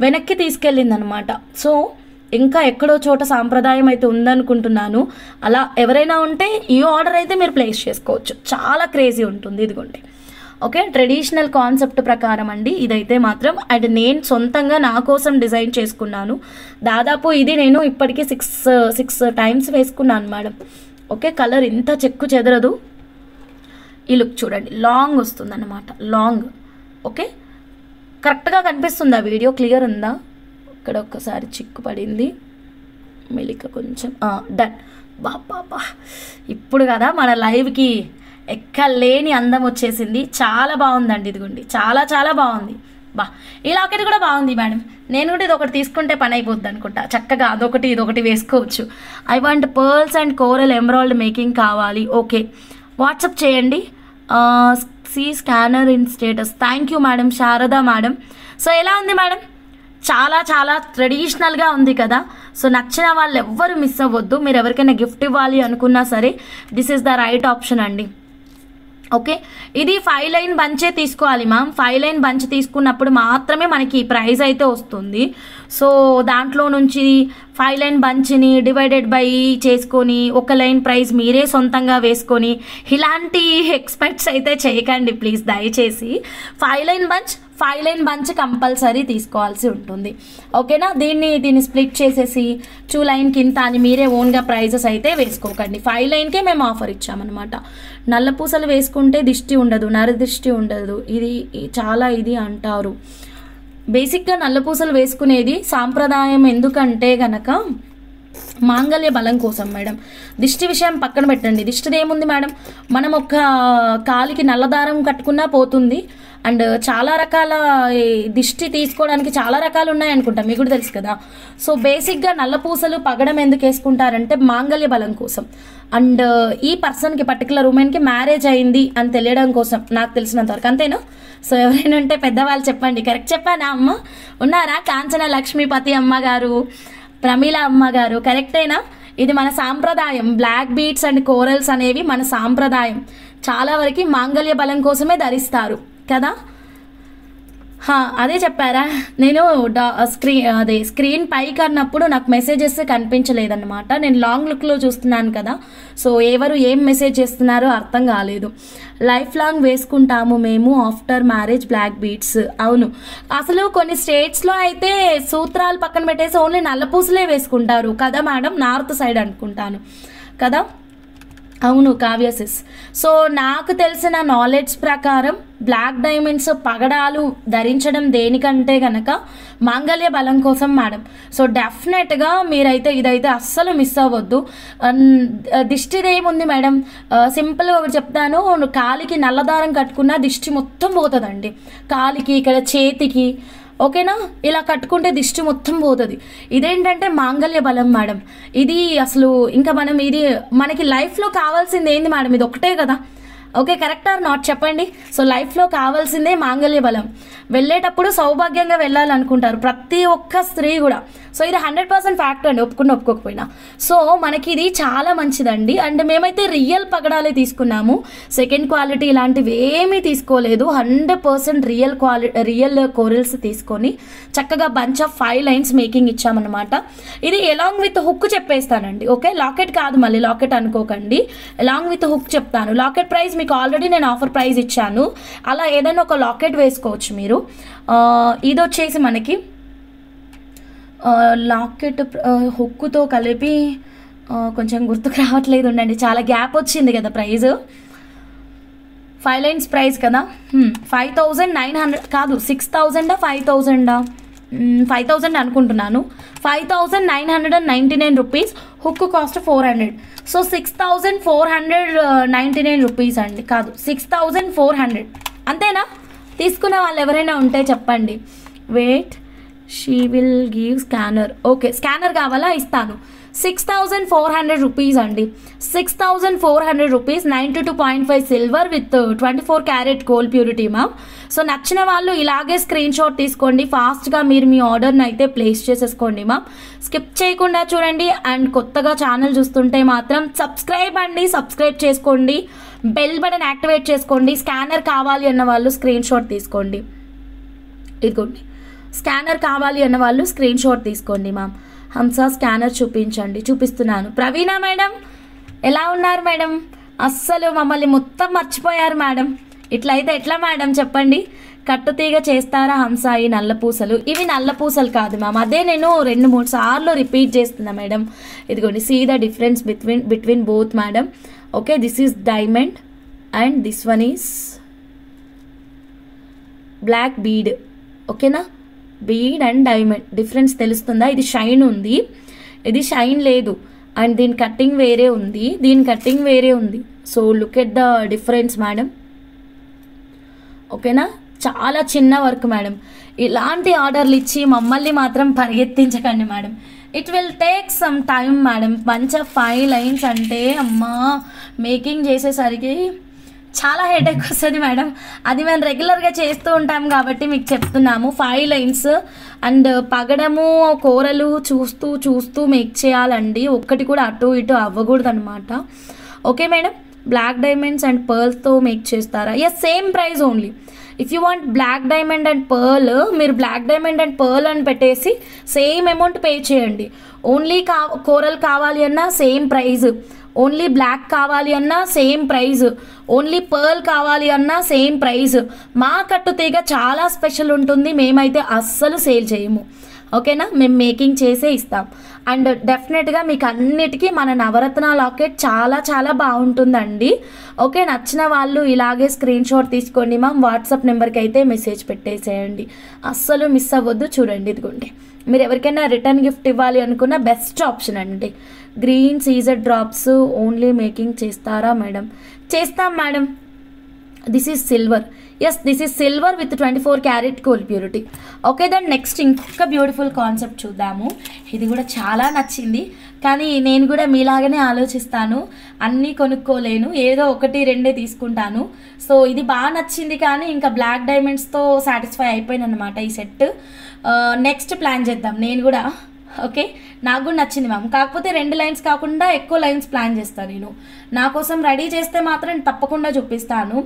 వెనక్కి తీసుకెళ్ళింది అనమాట. సో ఇంకా ఎక్కడో చోట సాంప్రదాయం అయితే ఉందనుకుంటున్నాను. అలా ఎవరైనా ఉంటే ఈ ఆర్డర్ అయితే మీరు ప్లేస్ చేసుకోవచ్చు, చాలా క్రేజీ ఉంటుంది. ఇదిగోండి. ఓకే, ట్రెడిషనల్ కాన్సెప్ట్ ప్రకారం అండి ఇదైతే మాత్రం. అండ్ నేను సొంతంగా నా కోసం డిజైన్ చేసుకున్నాను. దాదాపు ఇది నేను ఇప్పటికీ 6 టైమ్స్ వేసుకున్నాను మేడం. ఓకే, కలర్ ఇంత చెక్కు చెదరదు. ఈ లుక్ చూడండి, లాంగ్ వస్తుంది అన్నమాట, లాంగ్. ఓకే, కరెక్ట్గా కనిపిస్తుందా? వీడియో క్లియర్ ఉందా? ఇక్కడ ఒక్కసారి చిక్కు పడింది, మెలిక కొంచెం డన్. బాబా, ఇప్పుడు కదా మన లైవ్కి ఎక్కలేని అందం వచ్చేసింది, చాలా బాగుందండి. ఇదిగోండి, చాలా చాలా బాగుంది. ఈ లాకెట్ కూడా బాగుంది మేడం. నేను కూడా ఇది ఒకటి తీసుకుంటే పని అయిపోద్ది అనుకుంటా, చక్కగా అదొకటి ఇదొకటి వేసుకోవచ్చు. I want pearls and coral emerald making కావాలి. ఓకే, వాట్సాప్ చేయండి. See scanner in status. Thank you madam, Sharada madam. So ఎలా ఉంది మేడం? చాలా చాలా ట్రెడిషనల్గా ఉంది కదా. సో నచ్చిన వాళ్ళు ఎవ్వరు మిస్ అవ్వద్దు. మీరు ఎవరికైనా గిఫ్ట్ ఇవ్వాలి అనుకున్నా సరే this is the right option అండి. ఓకే, ఇది 5 లైన్ బంచే తీసుకోవాలి మ్యామ్. 5 లైన్ బంచ్ తీసుకున్నప్పుడు మాత్రమే మనకి ఈ ప్రైస్ అయితే వస్తుంది. సో దాంట్లో నుంచి 5 లైన్ బంచ్ని డివైడెడ్ బై చేసుకొని ఒక లైన్ ప్రైస్ మీరే సొంతంగా వేసుకొని ఇలాంటి ఎక్స్పెక్ట్స్ అయితే చేయకండి ప్లీజ్ దయచేసి. 5 లైన్ బంచ్ కంపల్సరీ తీసుకోవాల్సి ఉంటుంది. ఓకేనా, దీన్ని స్ప్లిట్ చేసేసి 2 లైన్ కింద అని మీరే ఓన్గా ప్రైజెస్ అయితే వేసుకోకండి. 5 లైన్కే మేము ఆఫర్ ఇచ్చామన్నమాట. నల్ల పూసలు వేసుకుంటే దిష్టి ఉండదు, నరదిష్టి ఉండదు, ఇది చాలా ఇది అంటారు. బేసిక్గా నల్ల పూసలు వేసుకునేది సాంప్రదాయం. ఎందుకంటే గనక మాంగళ్య బలం కోసం మేడం. దిష్టి విషయం పక్కన పెట్టండి. దిష్టిది ఏముంది మేడం, మనం ఒక కాలికి నల్లదారం కట్టుకున్నా పోతుంది. అండ్ చాలా రకాల దిష్టి తీసుకోవడానికి చాలా రకాలు ఉన్నాయనుకుంటా, మీకు కూడా తెలుసు కదా. సో బేసిక్గా నల్ల పూసలు పగడం ఎందుకు వేసుకుంటారంటే మాంగళ్య బలం కోసం. అండ్ ఈ పర్సన్కి పర్టికులర్ ఉమెన్కి మ్యారేజ్ అయింది అని తెలియడం కోసం, నాకు తెలిసినంత వరకు. అంతేనా? సో ఎవరైనా ఉంటే పెద్దవాళ్ళు చెప్పండి. కరెక్ట్ చెప్పానా అమ్మ? ఉన్నారా? కాంచన లక్ష్మీపతి అమ్మగారు, ప్రమీల అమ్మగారు, కరెక్టేనా? ఇది మన సాంప్రదాయం. బ్లాక్ బీడ్స్ అండ్ కోరల్స్ అనేవి మన సాంప్రదాయం. చాలా వరకు మాంగళ్య బలం కోసమే ధరిస్తారు కదా. అదే చెప్పారా, నేను స్క్రీన్ పైకి అన్నప్పుడు నాకు మెసేజెస్ కనిపించలేదన్నమాట. నేను లాంగ్ లుక్లో చూస్తున్నాను కదా, సో ఎవరు ఏం మెసేజ్ చేస్తున్నారో అర్థం కాలేదు. లైఫ్ లాంగ్ వేసుకుంటాము మేము ఆఫ్టర్ మ్యారేజ్ బ్లాక్ బీడ్స్. అవును, అసలు కొన్ని స్టేట్స్లో అయితే సూత్రాలు పక్కన పెట్టేసి ఓన్లీ నల్లపూసలే వేసుకుంటారు కదా మేడం, నార్త్ సైడ్ అనుకుంటాను కదా. అవును కావ్యసిస్. సో నాకు తెలిసిన నాలెడ్జ్ ప్రకారం బ్లాక్ డైమండ్స్ పగడాలు ధరించడం దేనికంటే కనుక మాంగళ్య బలం కోసం మేడం. సో డెఫినెట్గా మీరైతే ఇదైతే అస్సలు మిస్ అవ్వద్దు. దిష్టిది ఏముంది మేడం, సింపుల్గా ఒకటి చెప్తాను. కాలికి నల్లదారం కట్టుకున్న దిష్టి మొత్తం పోతుందండి. కాలికి, ఇక్కడ చేతికి, ఓకేనా, ఇలా కట్టుకుంటే దిష్టి మొత్తం పోతుంది. ఇదేంటంటే మాంగళ్య బలం మేడం. ఇది అసలు ఇంకా మనం ఇది మనకి లైఫ్లో కావాల్సింది ఏంది మేడం, ఇది ఒకటే కదా. ఓకే, కరెక్ట్ ఆర్ నాట్ చెప్పండి. సో లైఫ్లో కావాల్సిందే మాంగళ్య బలం. వెళ్ళేటప్పుడు సౌభాగ్యంగా వెళ్ళాలనుకుంటారు ప్రతి ఒక్క స్త్రీ కూడా. సో ఇది 100% ఫ్యాక్ట్ అండి, ఒప్పుకోకపోయినా. సో మనకి ఇది చాలా మంచిదండి. అండ్ మేమైతే రియల్ పగడాలే తీసుకున్నాము, సెకండ్ క్వాలిటీ ఇలాంటివి ఏమీ తీసుకోలేదు. 100% రియల్ కోరల్స్ తీసుకొని చక్కగా బంచ్ ఆఫ్ 5 లైన్స్ మేకింగ్ ఇచ్చామన్నమాట. ఇది ఎలాంగ్ విత్ హుక్ చెప్పేస్తానండి. ఓకే, లాకెట్ కాదు, మళ్ళీ లాకెట్ అనుకోకండి, ఎలాంగ్ విత్ హుక్ చెప్తాను. లాకెట్ ప్రైస్ మీకు ఆల్రెడీ నేను ఆఫర్ ప్రైస్ ఇచ్చాను, అలా ఏదైనా ఒక లాకెట్ వేసుకోవచ్చు మీరు. ఇది వచ్చేసి మనకి లాకెట్ హుక్కుతో కలిపి కొంచెం గుర్తుకు రావట్లేదు, ఉండండి, చాలా గ్యాప్ వచ్చింది కదా. ప్రైజ్ 5 లైన్స్ ప్రైస్ కదా. 5,900 కాదు, 6,000 5,000 5,000 అనుకుంటున్నాను. 5,999 rupees. Hook cost 400. So 6,499 rupees అండి, కాదు 6,400. అంతేనా? తీసుకున్న వాళ్ళు ఎవరైనా ఉంటే చెప్పండి. Wait, she will give scanner. Okay, scanner కావాలా, ఇస్తాను. 6,400 రూపీస్ అండి. 6,400 rupees. 92.5 silver with 24 carat gold purity ma'am. So నచ్చిన వాళ్ళు ఇలాగే స్క్రీన్ షాట్ తీసుకోండి, ఫాస్ట్గా మీరు మీ ఆర్డర్ని అయితే ప్లేస్ చేసేసుకోండి మ్యామ్. స్కిప్ చేయకుండా చూడండి. అండ్ కొత్తగా ఛానల్ చూస్తుంటే మాత్రం సబ్స్క్రైబ్ చేసుకోండి, బెల్ బటన్ యాక్టివేట్ చేసుకోండి. స్కానర్ కావాలి అన్న వాళ్ళు స్క్రీన్ షాట్ తీసుకోండి. ఇదిగోండి, స్కానర్ కావాలి అన్న వాళ్ళు స్క్రీన్ షాట్ తీసుకోండి మ్యామ్. హంస స్కానర్ చూపిస్తున్నాను. ప్రవీణ మేడం ఎలా ఉన్నారు మేడం? అస్సలు మమ్మల్ని మొత్తం మర్చిపోయారు మేడం. ఇట్లయితే ఎట్లా మేడం చెప్పండి. కట్టుతీగ చేస్తారా హంస ఈ నల్ల పూసలు? ఇవి నల్ల పూసలు కాదు మ్యామ్, అదే నేను 2-3 సార్లు రిపీట్ చేస్తున్నా మేడం. ఇదిగోండి, see the difference between both madam. Okay, this is diamond and this one is black bead. ఓకేనా, బీడ్ అండ్ డైమండ్ డిఫరెన్స్ తెలుస్తుందా? ఇది షైన్ ఉంది, ఇది షైన్ లేదు. అండ్ దీని కట్టింగ్ వేరే ఉంది, దీని కట్టింగ్ వేరే ఉంది. So look at the difference madam. ఓకేనా, చాలా చిన్న వర్క్ మేడం. ఇలాంటి ఆర్డర్లు ఇచ్చి మమ్మల్ని మాత్రం పరిగెత్తించకండి madam. It will take some time madam. Bunch of 5 lines అంటే అమ్మా మేకింగ్ చేసేసరికి చాలా హెడేక్ వస్తుంది మేడం. అది మేము రెగ్యులర్గా చేస్తూ ఉంటాం కాబట్టి మీకు చెప్తున్నాము. 5 లైన్స్ అండ్ పగడము కూరలు చూస్తూ మేక్ చేయాలండి. ఒక్కటి కూడా అటు ఇటు అవ్వకూడదు అనమాట. Okay madam, black diamonds and పర్ల్స్తో మేక్ చేస్తారా? Yes, same price only. If you want black diamond and pearl, మీరు బ్లాక్ డైమండ్ అండ్ పర్ల్ అని పెట్టేసి సేమ్ అమౌంట్ పే చేయండి. ఓన్లీ కోరల్ కావాలి అన్నా సేమ్ ప్రైజ్, ఓన్లీ బ్లాక్ కావాలి అన్నా సేమ్ ప్రైజ్, ఓన్లీ పర్ల్ కావాలి అన్నా సేమ్ ప్రైజ్. మా కట్టుతీగ చాలా స్పెషల్ ఉంటుంది, మేమైతే అస్సలు సేల్ చేయము. ఓకేనా, మేము మేకింగ్ చేసే ఇస్తాం. అండ్ డెఫినెట్గా మీకు అన్నిటికీ మన నవరత్న లాకెట్ చాలా చాలా బాగుంటుందండి. ఓకే, నచ్చిన వాళ్ళు ఇలాగే స్క్రీన్ షాట్ తీసుకోండి మ్యామ్, వాట్సాప్ నెంబర్కి అయితే మెసేజ్ పెట్టేసేయండి, అస్సలు మిస్ అవ్వద్దు. చూడండి ఇదిగోండి, మీరు ఎవరికైనా రిటర్న్ గిఫ్ట్ ఇవ్వాలి అనుకున్న బెస్ట్ ఆప్షన్ అండి. గ్రీన్ సీజర్ డ్రాప్స్ ఓన్లీ మేకింగ్ చేస్తారా మేడం? చేస్తాం madam. This is silver. Yes, this is silver with 24 carat gold purity. Okay, దాని నెక్స్ట్ ఇంకొక బ్యూటిఫుల్ కాన్సెప్ట్ చూద్దాము. ఇది కూడా చాలా నచ్చింది, కానీ నేను కూడా మీలాగానే ఆలోచిస్తాను, అన్నీ కొనుక్కోలేను, ఏదో 1-2 తీసుకుంటాను. సో ఇది బాగా నచ్చింది, కానీ ఇంకా బ్లాక్ డైమండ్స్తో సాటిస్ఫై అయిపోయాను అనమాట ఈ సెట్. నెక్స్ట్ ప్లాన్ చేద్దాం నేను కూడా. ఓకే, నాకు కూడా నచ్చింది మ్యామ్, కాకపోతే 2 లైన్స్ కాకుండా ఎక్కువ లైన్స్ ప్లాన్ చేస్తాను నేను. నా కోసం రెడీ చేస్తే మాత్రం తప్పకుండా చూపిస్తాను.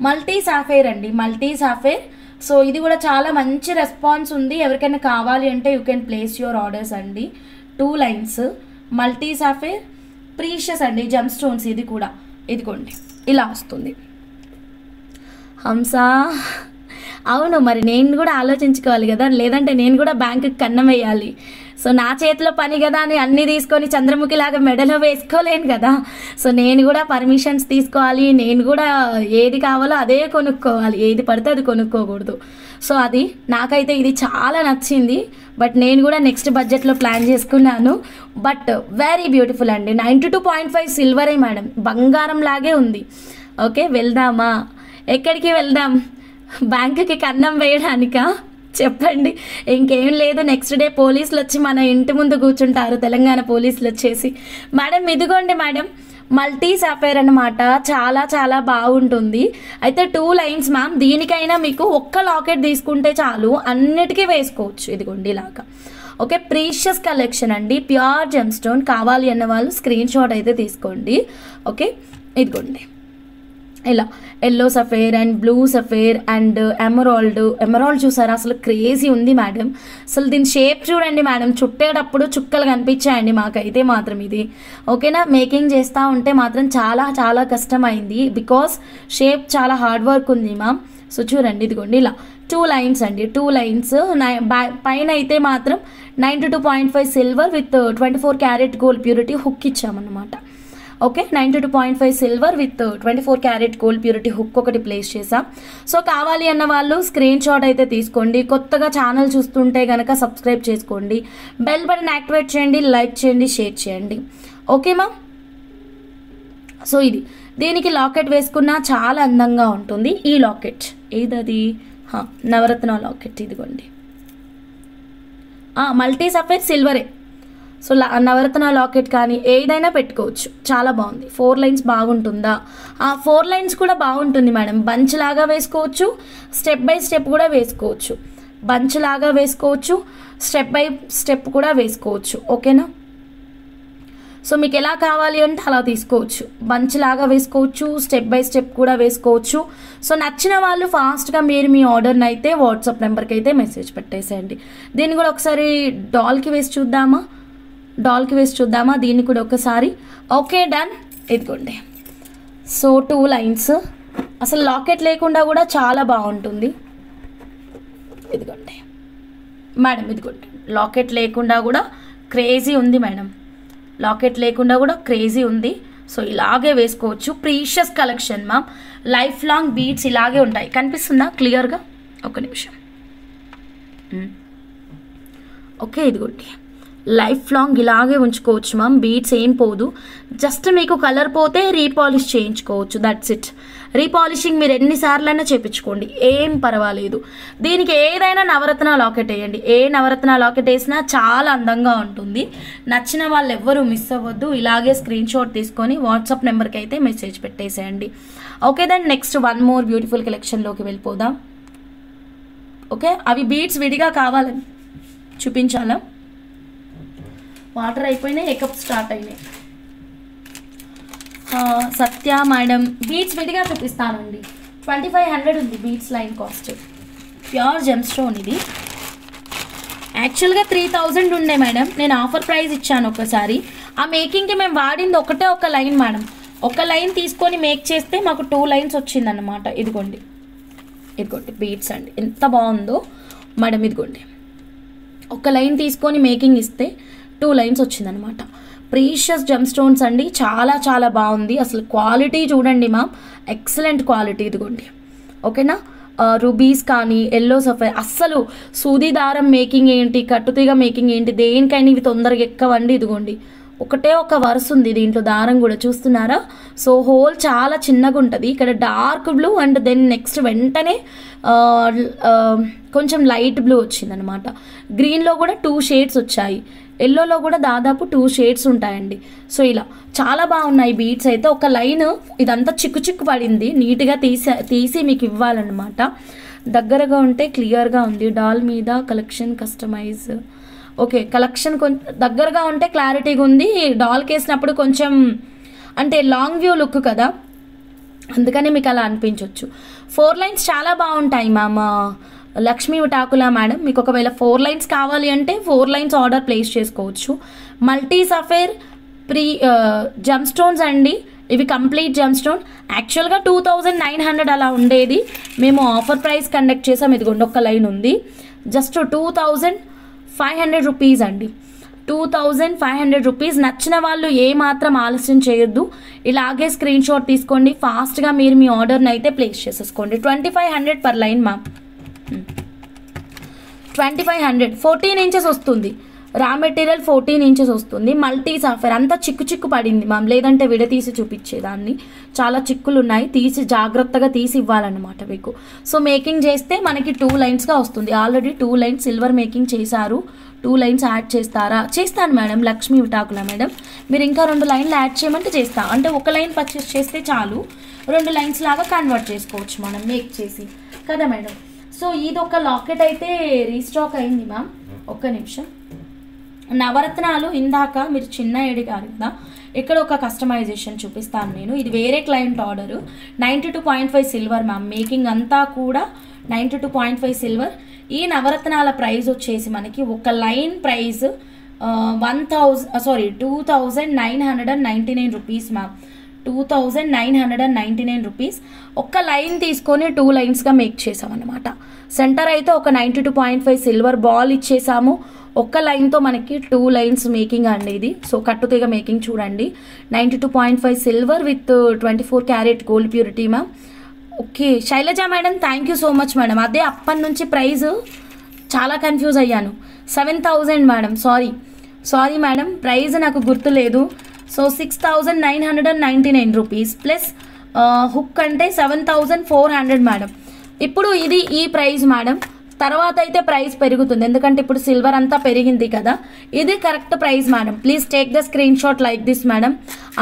మల్టీ సాఫైర్ అండి, మల్టీ సాఫైర్. సో ఇది కూడా చాలా మంచి రెస్పాన్స్ ఉంది. ఎవరికైనా కావాలి అంటే you can place your orders అండి. 2 లైన్స్ మల్టీ సాఫైర్, ప్రీషియస్ అండి, జమ్ స్టోన్స్. ఇది కూడా ఇదిగోండి ఇలా వస్తుంది. హంసా, అవును, మరి నేను కూడా ఆలోచించుకోవాలి కదా, లేదంటే నేను కూడా బ్యాంకుకి కన్నం వేయాలి. సో నా చేతిలో పని కదా అని అన్నీ తీసుకొని చంద్రముఖిలాగా మెడలో వేసుకోలేను కదా. సో నేను కూడా పర్మిషన్స్ తీసుకోవాలి, నేను కూడా ఏది కావాలో అదే కొనుక్కోవాలి, ఏది పడితే అది కొనుక్కోకూడదు. సో అది నాకైతే ఇది చాలా నచ్చింది. బట్ నేను కూడా నెక్స్ట్ బడ్జెట్లో ప్లాన్ చేసుకున్నాను. బట్ వెరీ బ్యూటిఫుల్ అండి. 92.5 సిల్వరే మేడం, బంగారం లాగే ఉంది. ఓకే, వెళ్దామా? ఎక్కడికి వెళ్దాం? బ్యాంకుకి కన్నం వేయడానికా? చెప్పండి. ఇంకేం లేదు, నెక్స్ట్ డే పోలీసులు వచ్చి మన ఇంటి ముందు కూర్చుంటారు, తెలంగాణ పోలీసులు వచ్చేసి. మేడం ఇదిగోండి మేడం, మల్టీ సాఫైర్ అనమాట, చాలా చాలా బాగుంటుంది. అయితే 2 లైన్స్ మ్యామ్. దీనికైనా మీకు ఒక్క లాకెట్ తీసుకుంటే చాలు, అన్నిటికీ వేసుకోవచ్చు. ఇదిగోండి ఇలాగా. ఓకే, ప్రీషియస్ కలెక్షన్ అండి, ప్యూర్ జెమ్ స్టోన్. కావాలి అన్న వాళ్ళు స్క్రీన్ షాట్ అయితే తీసుకోండి. ఓకే, ఇదిగోండి ఇలా yellow సఫేర్ and blue సఫేర్ and emerald చూసారా, అసలు క్రేజీ ఉంది మేడం. అసలు దీని షేప్ చూడండి మేడం, చుట్టేటప్పుడు చుక్కలు కనిపించాయండి మాకైతే మాత్రం ఇది. ఓకేనా, మేకింగ్ చేస్తూ ఉంటే మాత్రం చాలా చాలా కష్టమైంది, బికాస్ షేప్ చాలా హార్డ్ వర్క్ ఉంది మ్యామ్. సో చూడండి ఇదిగోండి ఇలా 2 లైన్స్ అండి, 2 లైన్స్. పైన అయితే మాత్రం 92.5 silver with 24 carat gold purity hook ఇచ్చామన్నమాట. Okay, 92.5 silver with 24 carat gold purity hook ఒకటి ప్లేస్ చేసాం. సో కావాలి అన్న వాళ్ళు స్క్రీన్ షాట్ అయితే తీసుకోండి. కొత్తగా ఛానల్ చూస్తుంటే కనుక సబ్స్క్రైబ్ చేసుకోండి, బెల్ బటన్ యాక్టివేట్ చేయండి, లైక్ చేయండి, షేర్ చేయండి. Okay ma'am. సో ఇది దీనికి లాకెట్ వేసుకున్నా చాలా అందంగా ఉంటుంది. ఈ లాకెట్ ఏదది? నవరత్న లాకెట్. ఇదిగోండి, మల్టీ సఫేర్ సిల్వరే. సో నవరత్న లాకెట్ కానీ ఏదైనా పెట్టుకోవచ్చు, చాలా బాగుంది. 4 లైన్స్ బాగుంటుందా? 4 లైన్స్ కూడా బాగుంటుంది మేడం. బంచ్ లాగా వేసుకోవచ్చు, స్టెప్ బై స్టెప్ కూడా వేసుకోవచ్చు. బంచ్ లాగా వేసుకోవచ్చు, స్టెప్ బై స్టెప్ కూడా వేసుకోవచ్చు. ఓకేనా, సో మీకు ఎలా కావాలి అంటే అలా తీసుకోవచ్చు. బంచ్ లాగా వేసుకోవచ్చు, స్టెప్ బై స్టెప్ కూడా వేసుకోవచ్చు. సో నచ్చిన వాళ్ళు ఫాస్ట్గా మీరు మీ ఆర్డర్ని అయితే వాట్సాప్ నెంబర్కి అయితే మెసేజ్ పెట్టేసేయండి. దీన్ని కూడా ఒకసారి డాల్కి వేసి చూద్దామా, దీన్ని కూడా ఒకసారి. Okay, done. ఇదిగోండి, సో 2 లైన్స్. అసలు లాకెట్ లేకుండా కూడా చాలా బాగుంటుంది. ఇదిగోండి మేడం, ఇదిగోండి లాకెట్ లేకుండా కూడా క్రేజీ ఉంది మేడం, లాకెట్ లేకుండా కూడా క్రేజీ ఉంది. సో ఇలాగే వేసుకోవచ్చు. Precious collection ma'am, life long beads ఇలాగే ఉంటాయి. కనిపిస్తుందా క్లియర్గా? ఒక నిమిషం. ఓకే, ఇదిగోండి లైఫ్ లాంగ్ ఇలాగే ఉంచుకోవచ్చు మ్యామ్, బీడ్స్ ఏం పోదు. జస్ట్ మీకు కలర్ పోతే రీపాలిష్ చేయించుకోవచ్చు, దట్స్ ఇట్. రీపాలిషింగ్ మీరు ఎన్నిసార్లైనా చేయించుకోండి, ఏం పర్వాలేదు. దీనికి ఏదైనా నవరత్న లాకెట్ వేయండి, ఏ నవరత్న లాకెట్ వేసినా చాలా అందంగా ఉంటుంది. నచ్చిన వాళ్ళు ఎవ్వరూ మిస్ అవ్వద్దు. ఇలాగే స్క్రీన్ షాట్ తీసుకొని వాట్సాప్ నెంబర్కి అయితే మెసేజ్ పెట్టేసేయండి. Okay, then next 1 more beautiful కలెక్షన్లోకి వెళ్ళిపోదాం. ఓకే, అవి బీడ్స్ విడిగా కావాలని చూపించాలా? వాటర్ అయిపోయినాయి, ఎకప్ స్టార్ట్ అయినాయి. సత్య మేడం, బీడ్స్ విడిగా చూపిస్తానండి. 2500 ఉంది beads line cost. Pure gem stone. ఇది యాక్చువల్గా 3000 ఉండే మేడం, నేను ఆఫర్ ప్రైస్ ఇచ్చాను ఒకసారి. ఆ మేకింగ్కి మేము వాడింది ఒక లైన్ మేడం. ఒక లైన్ తీసుకొని మేక్ చేస్తే మాకు 2 లైన్స్ వచ్చిందన్నమాట. ఇదిగోండి బీడ్స్ అండి, ఎంత బాగుందో మేడం. ఇదిగోండి ఒక లైన్ తీసుకొని మేకింగ్ ఇస్తే 2 లైన్స్ వచ్చిందనమాట. ప్రీషియస్ జెమ్ స్టోన్స్ అండి, చాలా చాలా బాగుంది. అసలు క్వాలిటీ చూడండి మ్యామ్, ఎక్సలెంట్ క్వాలిటీ. ఇదిగోండి ఓకేనా. రూబీస్ కానీ ఎల్లో సఫైర్, అస్సలు సూది దారం మేకింగ్ ఏంటి, కట్టుతీగ మేకింగ్ ఏంటి, దేనికైనా ఇవి తొందరగా ఎక్కవండి. ఇదిగోండి ఒకటే ఒక వరుస ఉంది దీంట్లో, దారం కూడా చూస్తున్నారా. సో హోల్ చాలా చిన్నగా ఉంటుంది. ఇక్కడ dark blue and then next వెంటనే కొంచెం లైట్ బ్లూ వచ్చిందనమాట. గ్రీన్లో కూడా 2 షేడ్స్ వచ్చాయి, ఎల్లోలో కూడా దాదాపు 2 షేడ్స్ ఉంటాయండి. సో ఇలా చాలా బాగున్నాయి బీడ్స్ అయితే. ఒక లైన్ ఇదంతా చిక్కు చిక్కు పడింది, నీట్గా తీసి మీకు ఇవ్వాలన్నమాట. దగ్గరగా ఉంటే క్లియర్గా ఉంది. డాల్ మీద కలెక్షన్ కస్టమైజ్, ఓకే కలెక్షన్ కొంచెం దగ్గరగా ఉంటే క్లారిటీగా ఉంది. డాల్కి వేసినప్పుడు కొంచెం అంటే లాంగ్ వ్యూ లుక్ కదా, అందుకని మీకు అలా అనిపించవచ్చు. 4 లైన్స్ చాలా బాగుంటాయి మ్యామ్. లక్ష్మీ విటాకుల మేడం, మీకు ఒకవేళ 4 లైన్స్ కావాలి అంటే 4 లైన్స్ ఆర్డర్ ప్లేస్ చేసుకోవచ్చు. మల్టీ సఫేర్ జెమ్ స్టోన్స్ అండి, ఇవి కంప్లీట్ జెమ్ స్టోన్. యాక్చువల్గా 2900 అలా ఉండేది, మేము ఆఫర్ ప్రైస్ కండక్ట్ చేసాం. ఇదిగోండి ఒక లైన్ ఉంది, జస్ట్ 2500 రూపీస్ అండి, 2500 రూపీస్. నచ్చిన వాళ్ళు ఏ మాత్రం ఆలస్యం చేయొద్దు, ఇలాగే స్క్రీన్ షాట్ తీసుకోండి, ఫాస్ట్గా మీరు మీ ఆర్డర్ని అయితే ప్లేస్ చేసేసుకోండి. 2500 పర్ లైన్ మ్యామ్, 2500. 14 ఇంచెస్ వస్తుంది, రా మెటీరియల్ 14 ఇంచెస్ వస్తుంది. మల్టీ సాఫర్ అంతా చిక్కు చిక్కు పడింది మ్యామ్, లేదంటే విడతీసి చూపించేదాన్ని. చాలా చిక్కులు ఉన్నాయి, తీసి జాగ్రత్తగా తీసి ఇవ్వాలన్నమాట మీకు. సో మేకింగ్ చేస్తే మనకి 2 లైన్స్గా వస్తుంది. ఆల్రెడీ 2 లైన్స్ సిల్వర్ మేకింగ్ చేశారు, 2 లైన్స్ యాడ్ చేస్తారా? చేస్తాను మేడం, లక్ష్మీ విటాకుల మేడం. మీరు ఇంకా 2 లైన్లు యాడ్ చేయమంటే చేస్తా. అంటే ఒక లైన్ పర్చేస్ చేస్తే చాలు, 2 లైన్స్ లాగా కన్వర్ట్ చేసుకోవచ్చు మనం మేక్ చేసి కదా మేడం. సో ఇది ఒక లాకెట్ అయితే రీస్టాక్ అయింది మ్యామ్. ఒక్క నిమిషం. నవరత్నాలు ఇందాక మీరు చిన్న అడిగారు కదా, ఇక్కడ ఒక కస్టమైజేషన్ చూపిస్తాను నేను. ఇది వేరే client order, 92.5 silver ma'am. Making అంతా కూడా 92.5 సిల్వర్. ఈ నవరత్నాల ప్రైస్ వచ్చేసి మనకి ఒక line price 2999 rupees ma'am, 2999 rupees. ఒక్క లైన్ తీసుకొని 2 లైన్స్గా మేక్ చేసామన్నమాట. సెంటర్ అయితే ఒక 92.5 సిల్వర్ బాల్ ఇచ్చేసాము. ఒక్క లైన్తో మనకి 2 లైన్స్ మేకింగ్ అండి ఇది. సో కట్టుతీగ మేకింగ్ చూడండి, 92.5 silver with 24 carat gold purity ma'am. Okay Shailaja madam, thank you so much madam. అదే అప్పటి నుంచి ప్రైస్ చాలా కన్ఫ్యూజ్ అయ్యాను. 7000 మేడం, సారీ మేడం, ప్రైస్ నాకు గుర్తులేదు. సో 6999 రూపీస్ ప్లస్ హుక్ అంటే 7400 మేడం. ఇప్పుడు ఇది ఈ ప్రైస్ మేడం. తర్వాత అయితే ప్రైస్ పెరుగుతుంది, ఎందుకంటే ఇప్పుడు సిల్వర్ అంతా పెరిగింది కదా. ఇది correct price madam. Please take the screen shot like this madam.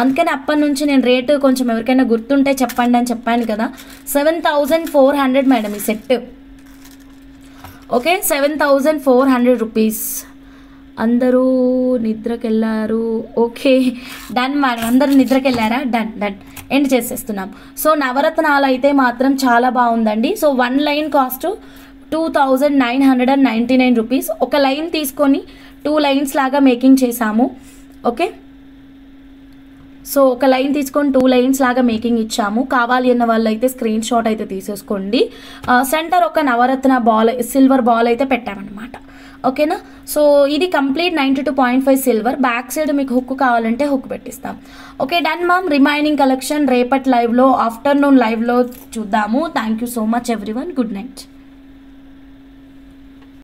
అందుకని అప్పటి నుంచి నేను రేటు కొంచెం ఎవరికైనా గుర్తుంటే చెప్పండి అని చెప్పాను కదా. 7400 మేడం ఈ సెట్. Okay 7400 rupees. అందరూ నిద్రకి వెళ్ళారు. ఓకే డన్ మేడం, అందరూ నిద్రకి వెళ్ళారా? డన్ ఎండ్ చేసేస్తున్నాం. సో నవరత్నాలు అయితే మాత్రం చాలా బాగుందండి. So 1 line cost 2999 rupees. ఒక లైన్ తీసుకొని 2 లైన్స్ లాగా మేకింగ్ చేసాము. ఓకే సో ఒక లైన్ తీసుకొని 2 లైన్స్ లాగా మేకింగ్ ఇచ్చాము. కావాలి అన్న వాళ్ళు అయితే స్క్రీన్ షాట్ అయితే తీసేసుకోండి. సెంటర్ ఒక నవరత్న బాల్ సిల్వర్ బాల్ అయితే పెట్టామన్నమాట. ఓకేనా. సో ఇది కంప్లీట్ 92.5 సిల్వర్. బ్యాక్ సైడ్ మీకు హుక్ కావాలంటే హుక్ పెట్టిస్తాం. Okay done ma'am. Remaining collection రేపటి లైవ్లో ఆఫ్టర్నూన్ లైవ్లో చూద్దాము. Thank you so much everyone. Good night.